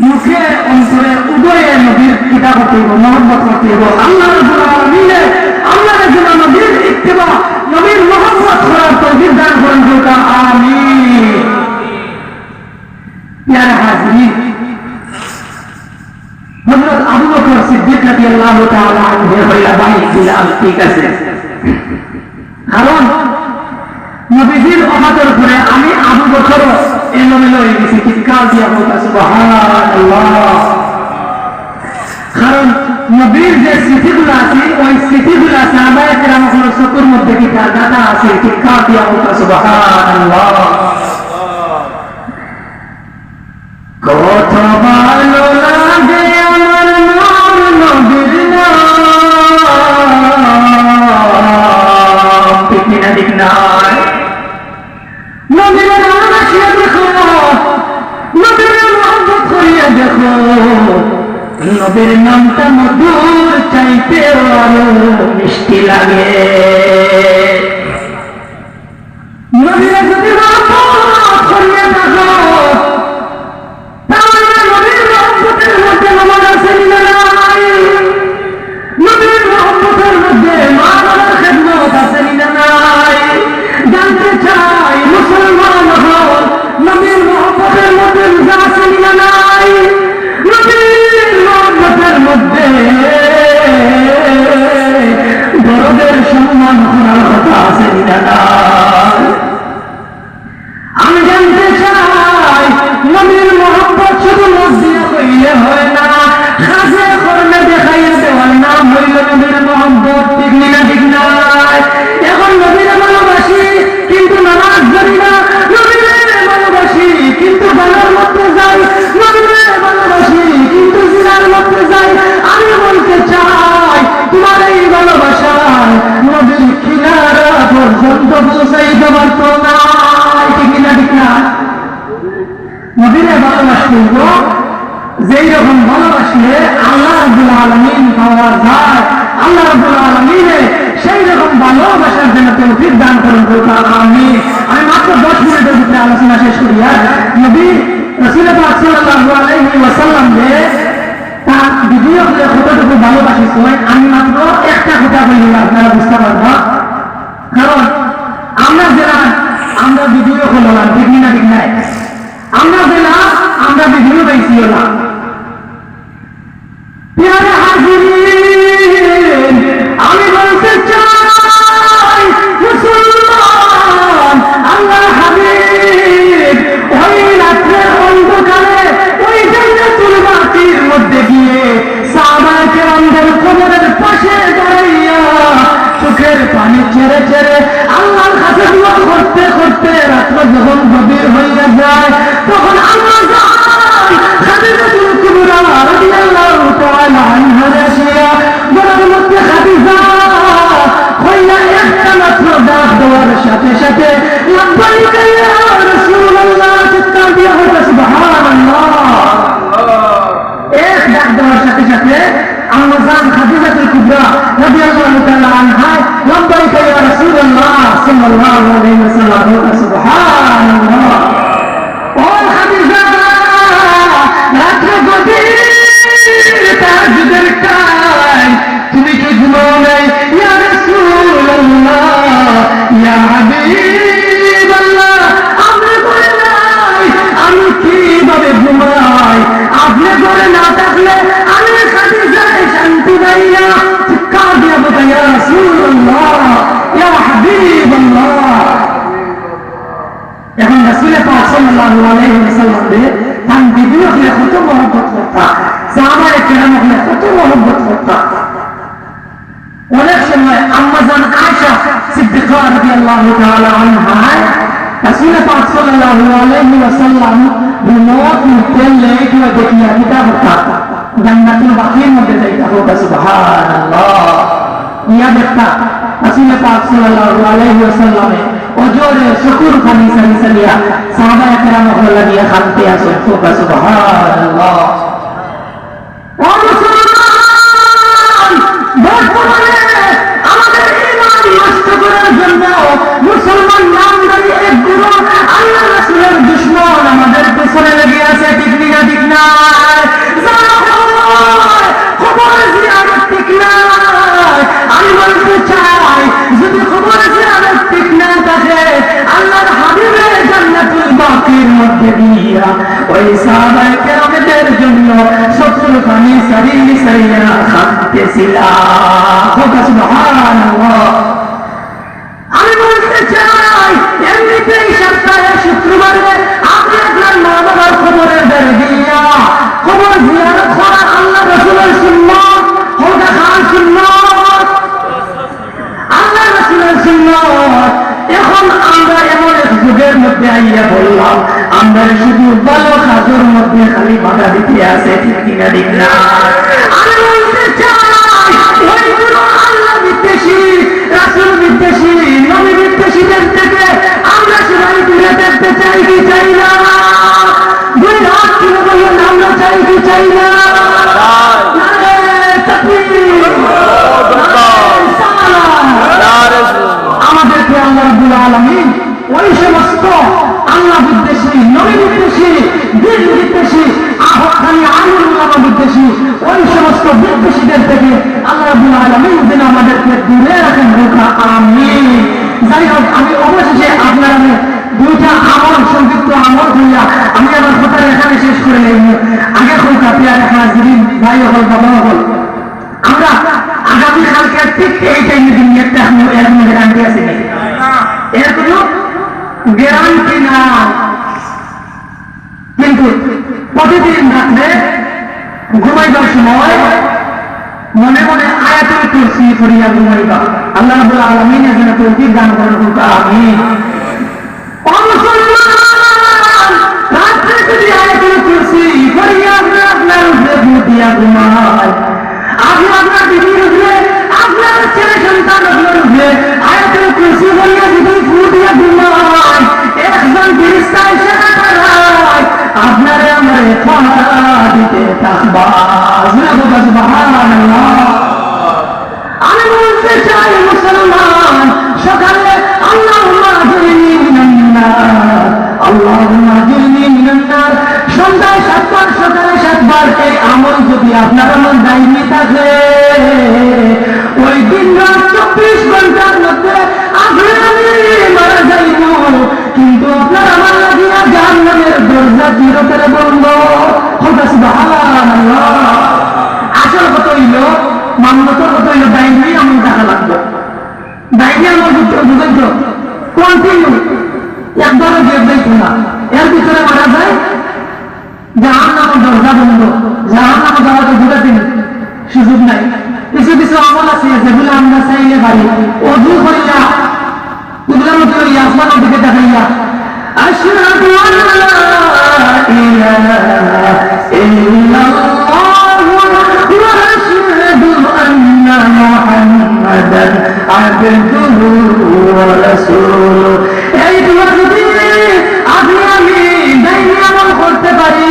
মুখে অন্তরে উদয়ে নবীর কিতাব করতে হইব, মহব্বত করতে হইব। আল্লাহ রাব্বুল আলামিন আল্লাহর জন্য নবীর ইত্তেবা নবীর মহব্বত করার তৌফিক দান করেন। আমিন। প্যারা হাজির, হযরত আবু বকর সিদ্দিক রাদিয়াল্লাহু তাআলা আনহু হইলা ভাই বিলাল ঠিক আছে, কারণ নবীজির ওয়াফাতের পরে আমি আবু বকর এলোমেলো হয়ে গেছি। চিৎকার দিয়া বলতা সুবহানাল্লাহ। কারণ নবীর যে স্মৃতিগুলো আছে ওই স্মৃতিগুলো সাহাবায়ে কেরামের চোখের মধ্যে কি গাদা আছে। চিৎকার দিয়া বলতা সুবহানাল্লাহ। কত ভালো লাগে আমার নাম নবীর নাম, ঠিক না ঠিক না? নবীর নাম আসিয়া দেখো, নবীর মহব্বত করিয়া দেখো, নবীর নামটা মধুর চাইতে আরো মিষ্টি লাগে। নবীর যদি মহব্বত করিয়া দেখো সম্মান করার কথা আছে না? আমি জানতে চাই নবীর মহব্বত শুধু মসজিদে হইলে হয় না, কাজে কর্মে দেখাইয়া দেওয়ার নাম হইল নবীর মহব্বত, ঠিক না ঠিক না? এখন নবীরে ভালোবাসি কিন্তু নামাজ ধরি না, নবীরে ভালোবাসি কিন্তু গানের মধ্যে যাই, নবীরে ভালোবাসি কিন্তু জিনার মধ্যে যাই। আমি বলতে চাই তোমার এই ভালোবাসায় নবীর কিনারা পর্যন্ত পৌঁছাইতে পারত না, ঠিক না ঠিক না? নবীরে ভালোবাসতে যেই রকম ভালোবাসলে আল্লাহ রাব্বুল আলামিন পাওয়া যায়, আল্লাহ রাব্বুল আলামিনে সেই রকম ভালোবাসার জন্য তৌফিক দান করুন। আমিন। আমি মাত্র 10 মিনিটের ভিতরে আলোচনা শেষ করি। নবী রাসূল পাক সাল্লাল্লাহু আলাইহি ওয়াসাল্লাম যে তার ভিডিও করে কতটুকু ভালোবাসিত, আমি মাত্র একটা কথা বলি, আপনারা বুঝতে পারবেন। কারণ আমরা ভিডিও করলাম, ঠিক না ঠিক নাই? আমরা ভিডিও পাইছি না। প্যারা হাজিরিন, আমি বলতে চাই মুসলমান আল্লাহ হাবিব ওই রাত্রের অন্ধকারে ওই জান্নাতুল বাকির মধ্যে গিয়ে সাহাবায়ে কেরামদের কবরের পাশে দাঁড়াইয়া চোখের পানি ছেড়ে ছেড়ে আল্লাহর কাছে দোয়া করতে করতে সাল্লাল্লাহু আলাইহি ওয়াসাল্লাম রে তান বিবিও কত মহব্বত করতা, সাহাবায়ে কেরাম কত মহব্বত করতা। অনেক সময় আম্মাজান আয়েশা সিদ্দিকা রাদিয়াল্লাহু তাআলা আনহা রাসূল পাক সাল্লাল্লাহু আলাইহি ওয়াসাল্লাম বিমত মুতেলে কিবা দেখিয়া কিতাব করতা জান্নাতুল বাকির মধ্যে যাইতা হোক সুবহানাল্লাহ। ইয়া দেখতা রাসূল পাক সাল্লাল্লাহু আলাইহি ওয়াসাল্লাম ওজরে শুকর খানি সারি সারিয়া সাহাবায়ে কেরাম হল্লা দিয়া খানতে আসে সুবহানাল্লাহ। ও মুসলমান, বর্তমানে আমাদের ঈমান নষ্ট করার জন্য মুসলমান নামধারী এক গুরু আল্লাহ রাসূলের দুশমন আমাদের পেছনে লেগে আছে, ঠিক না ঠিক না? খবর জিয়ারত ঠিক না। আমি বলতে চাই যদি খবর জিয়ারত ঠিক না থাকে আল্লাহর হাবিবের জান্নাতুল বাকির মধ্যে দিয়া ওই সাহাবায়ে কেরামদের জন্য শত্রু খানি সারি সারিয়া খানতেছিলা। সুবহানাল্লাহ। আমি বলতে চাই এমনিতেই সপ্তাহে শুক্রবারে আপনি আপনার মা বাবার খবরের বেড়ে গিয়া খবর জিয়ারত করা আল্লাহ রাসূলের সুন্নাত, হোদা খান সুন্নাত, আল্লাহ রাসূলের সুন্নাত। এখন আমরা এমন এক যুগের মধ্যে আইয়া বললাম আমরা শুধু ভালো কাজের মধ্যে খালি বাধা দিতে আছে, ঠিক কিনা ঠিক না? আমি বলতে চাই ওইগুলো আল্লাহ বিদ্বেষী, রাসূল বিদ্বেষী, নবী বিদ্বেষীদের থেকে আমরা সবাই দূরে থাকতে চাই কি চাই না? দুই হাত তুলে বলুন আমরা চাই কি চাই না? আমাদেরকে আল্লাহ রাব্বুল আলামিন ওই সমস্ত আল্লাহ বিদ্বেষী, নবী বিদ্বেষী, দিন বিদ্বেষী, আহ্বানী আল্লাহ বিদ্বেষী ওই সমস্ত বিদ্বেষীদের থেকে আল্লাহ রাব্বুল আলামিন যেন আমাদেরকে দূরে রাখেন। আমিন। যাই হোক, আমি অবশেষে আপনার দুইটা আমল, সংযুক্ত আমল হইয়া আমি আমার কথা এখানে শেষ করে নেব। আগে হোক আপনার হাজিরিন ভাই হল, বাবা হল, আমরা আগামী কালকে ঠিক এই টাইমে দিন একটা এর মধ্যে গ্যারান্টি আছে নাকি? এর কোনো গ্যারান্টি না, কিন্তু প্রতিদিন রাত্রে ঘুমাইবার সময় মনে মনে আয়াতুল কুরসি পড়িয়া ঘুমাইবা। আল্লাহ রাব্বুল আলামিন যেন তৌফিক দান করেন। আমিন। ও মুসলমান, রাত্রে যদি আয়াতুল কুরসি পড়িয়া আপনার উপরে দিয়া ঘুমায়, আপনি আপনার বিবির উপরে, আপনার ছেলে সন্তানের উপরে আয়াতুল কুরসি পড়িয়া যদি দিয়া ঘুমায়, একজন ফেরেশতা এসে দাঁড়ায় আপনারে আমারে পাহারা দিতে থাকবা। সুবহানাল্লাহ। আমি বলতে চাই মুসলমান, সকালে আল্লাহুম্মা আজরিনি মিনান নার, আল্লাহুম্মা আজরিনি মিনান নার, সন্ধ্যায় 7 বার, সকালে 7 বার। এই আমল যদি আপনার আমার দায়িত্বে থাকে ওই দিন রাত 24 ঘন্টার মধ্যে আপনি আমি মারা যাইব, কিন্তু আপনার আমার লাগিয়া জাহান্নামের দরজা চিরতরে বন্ধ। সুবহানাল্লাহ। আসল কত হইল, মান্যতর কত হইল, দায়িত্ব আমল দেখা লাগবে। দায়িত্ব আমল বুঝেন তো, কন্টিনিউ একবারও গেপ যাইতো না, এর ভিতরে মারা যায় জাহান্নামের দরজা বন্ধ, জাহান্নামে যাওয়ার ঢুকাতে সুযোগ নাই। কিছু কিছু আমল আছে যেগুলো আমরা চাইলে পারি, অজু করিয়া কুদরার মতো করিয়া আসমানের দিকে দেখাইয়া আশহাদু আল্লা ইলাহা ইল্লাল্লাহু ওয়া আশহাদু আন্না মুহাম্মাদান আবদুহু ওয়া রাসূলুহু। এই দুয়া যদি আপনি আমি দায়িত্ব আমল করতে পারি,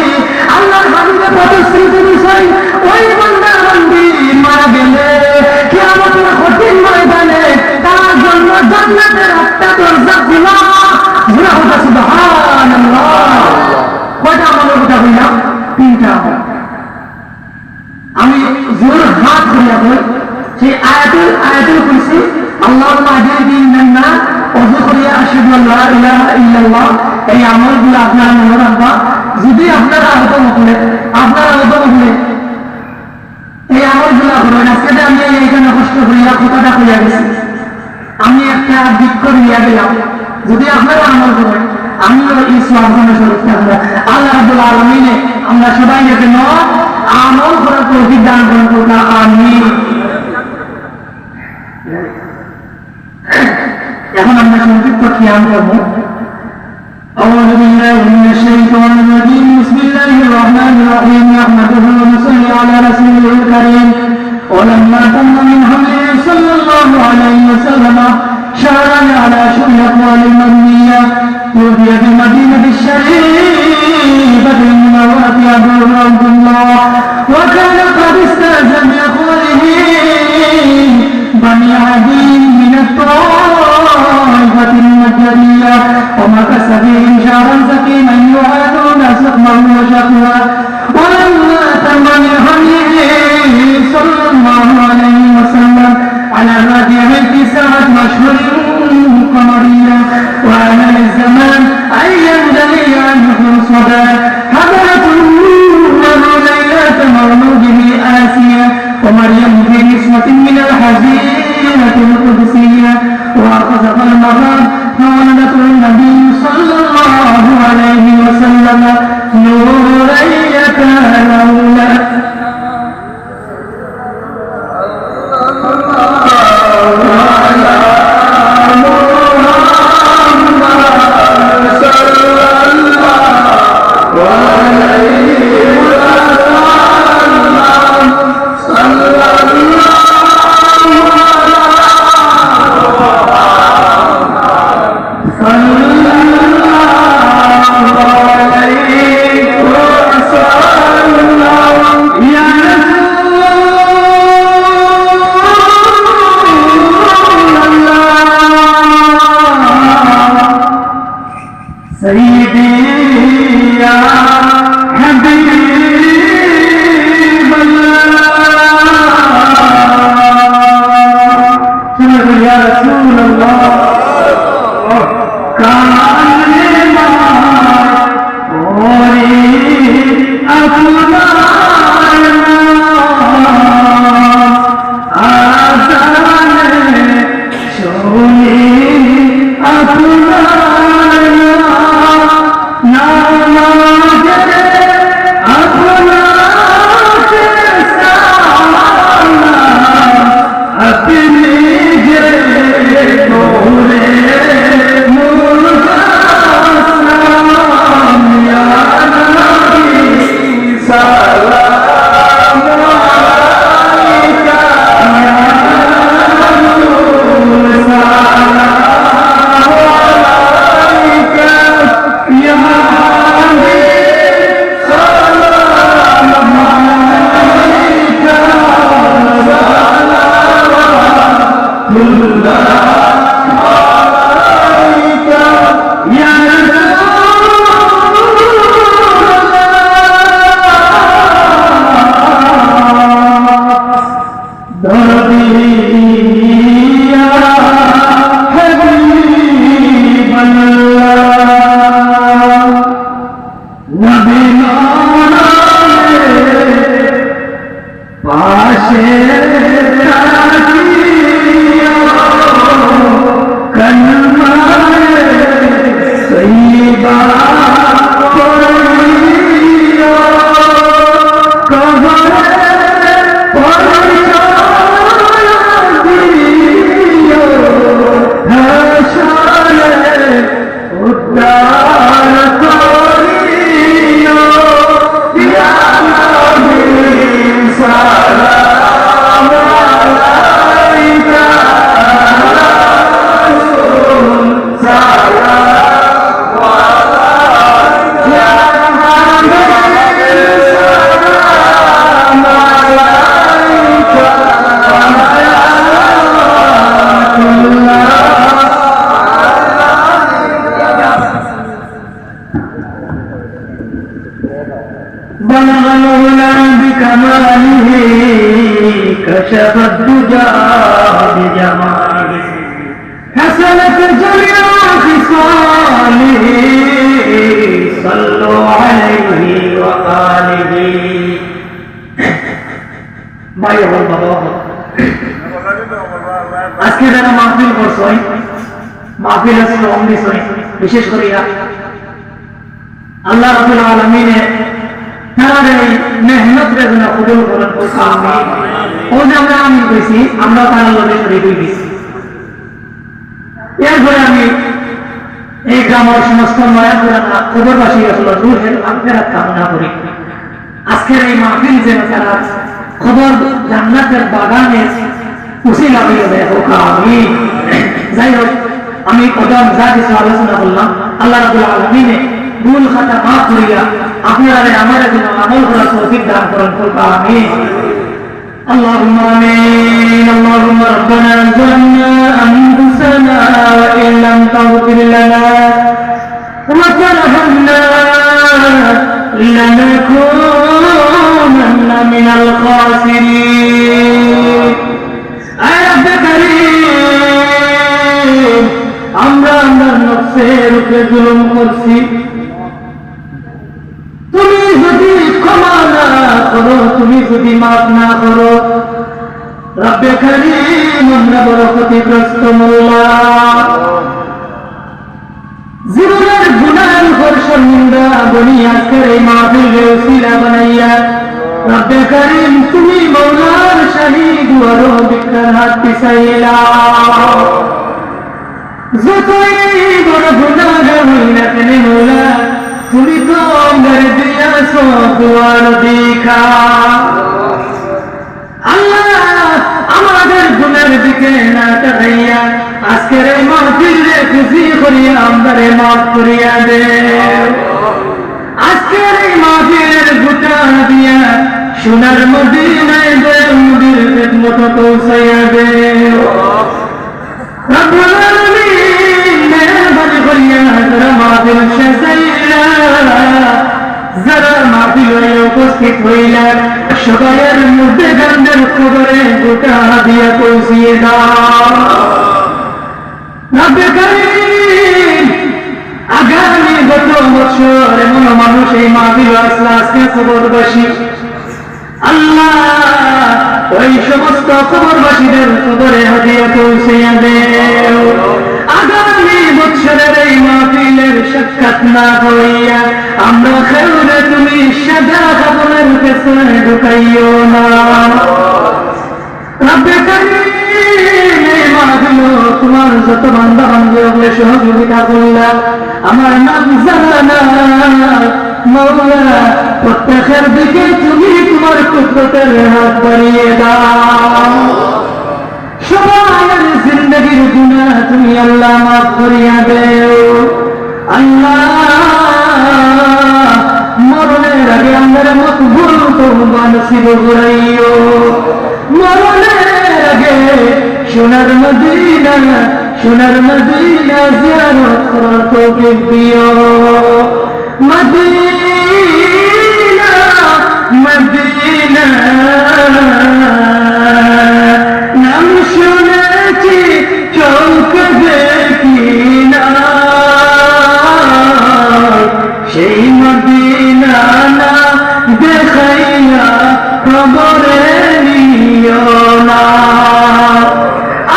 আল্লাহর হাবিবের প্রতিশ্রুত বিষয় ওই বান্দা বান্দি মারা গেলে কিয়ামতের কঠিন ময়দানে তার জন্য জান্নাতের একটা দরজা খোলা। সুবহানাল্লাহ। কয়টা আমলের কথা বললাম? 3টা আমল। আমি জোর হাত করিয়া বল, সেই আয়াতুল কুরসি, আল্লাহুম্মা আজরিনি মিনান নার, ওযু করিয়া আশহাদু আল্লা ইলাহা ইল্লাল্লাহ, এই আমলগুলো আপনারা মনে রাখবা। যদি আপনারা আহত হলে এই আমলগুলো করেন, আজকে আমি এইখানে কষ্ট করিয়া কথাটা করিয়া গেছি, আমি একটা বৃক্ষ নিয়ে গেলাম, যদি আপনারা আমল করেন আমিও ইসলাম অনুসরণ করব। আল্লাহ রাব্বুল আলামিন আমরা সবাই যেন আমল করার তৌফিক দান করুন। আমিন। এখন আমরা সংক্ষিপ্ত খেয়াল করব। أعوذ بالله من الشيطان الرجيم بسم الله الرحمن الرحيم نحمده ونصلي على رسوله الكريم ولما تم من حمله صلى الله عليه وسلم شعرا على شر أقوال المدنية توفي في المدينة الشريفة المنورة أبو عبد الله وكان قد استأذن بأقواله بني عدي من الطائفة المجرية ومكث فيهم شهرا سقيما يعادون سقما وشقوا ولما تم من حمله صلى الله عليه وسلم على ربيع التسعة أشهر قمرية وأنا الزمان أن ينجلي عنه صدى حضرت الله ليلة مولوده آسيا ومريم في نسوة من الحزينة القدسية وأخذ المرام فولدته النبي صلى الله عليه وسلم نورا يتلألأ كشف الدجى بجماله حسنت جميع خصاله صلوا عليه وآله ভাই আমার বাবা আজকে যারা মাহফিল করছই মাহফিল আছে বিশেষ করে আল্লাহ রাব্বুল আলামিন তার এই মেহনত রে যেন কবুল করেন। আমিন। ও যে আমরা আমিন কইছি, আমরা তার লগে শরীক হয়ে গেছি। এরপরে আমি এই গ্রামের সমস্ত নয়া পুরানা খবরবাসী আসলে রুহের আখেরাত কামনা করি। আজকের এই মাহফিল যেন তারা খবর জান্নাতের বাগানে উসিলা হয়ে যায়। আমিন। যাই হোক, আমি কদম যা কিছু আলোচনা করলাম, আল্লাহ রাব্বুল আলামিন ভুল খাতা মাফ করিয়া আপনারা আমার জন্য আমল করার তৌফিক দান করেন। আমিন। اللهم آمين. اللهم ربنا ظلمنا أنفسنا وإن لم تغفر لنا وترحمنا لنكونن من الخاسرين. أي رب كريم, আমরা নফসের উপরে জুলুম করছি, তুমি যদি ক্ষমা না করো, তুমি যদি মাফ না করো, রব্বে করিম আমরা বড় ক্ষতিগ্রস্ত মোল্লা। জীবনের গুনাহের উপর শর্মিন্দা বনি আজকের এই মাহফিলের ওসিলা বানাইয়া রব্বে করিম তুমি মওলার শাহী দুয়ারো বিকরার হাত পিছাইলা। যতই বড় গুনাহগার হই না কেন মোলা, তুমি তো আমার দিয়াছো দুয়ার দেখা। আল্লাহ আমাদের গুনার দিকে না তাকাইয়া আজকের এই মাহফিলে খুশি করিয়া আমারে মাফ করিয়া দে। আজকের এই মাহফিলের গোটা দিয়া সোনার মদিনায় নবীর খেদমতে পৌঁছাইয়া দে। রব্বুল আলামিন মেহরবানি করিয়া যারা মাহফিল সাজাইলা, যারা মাহফিলে উপস্থিত হইলা, সবাইয়ের মধ্যে গানের খবরে গোটা দিয়া পৌঁছিয়ে দাও। রব্বে করিম আগামী গত বছর এমন মানুষ এই মাহফিল আসলে আজকে খবরবাসী, আল্লাহ ওই সমস্ত খবরবাসীদের খবরে হাদিয়া পৌঁছাইয়া দেও। আগামী বছরের এই মাহফিলের সাক্ষাৎ না হইয়া আমরা খেউরে তুমি সাদা কাপড়ের পেছনে ঢুকাইও না। রব্বে করিম এই মাহফিল তোমার যত বান্দা বান্দী হলে সহযোগিতা করলাম, আমার নাম জানা মওলা, প্রত্যেকের দিকে তুমি তোমার কুদরতের হাত বাড়িয়ে দাও। সবার জিন্দগির গুনাহ তুমি আল্লাহ মাফ করিয়া দেও। আল্লাহ মরণের আগে আমাদের মকবুল তওবা নসিব করাইও। মরণের আগে সোনার মদিনা জিয়ারত করার তৌফিক দিও। মদিনা মদিনা নাম শুনেছি চোখ দেখি না, সেই মদিনা না দেখাইয়া খবরে নিও না।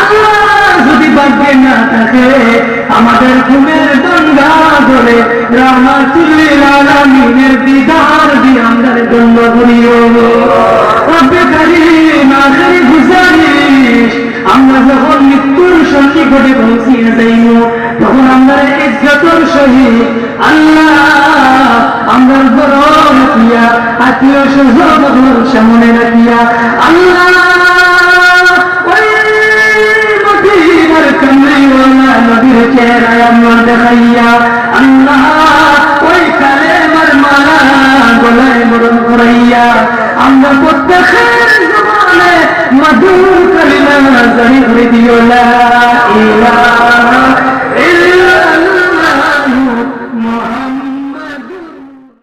আল্লাহ যদি ভাগ্যে না থাকে আমাদের ঘুমের গঙ্গা ধরে রাহমাতুল্লিল আলামিনের দিদার দিয়ে আমাদের গঙ্গ করিও। রব্বে করিম আখেরি গুজারিশ, আমরা যখন মৃত্যুর সন্নিকটে পৌঁছিয়ে যাইব তখন আমরা ইজ্জতের সহিত আল্লাহ আমরা বড় রাখিয়া আত্মীয় স্বজন সামনে রাখিয়া আল্লাহ ওই মদিনার কমলিওয়ালা নবীর চেহারা আমরা দেখাইয়া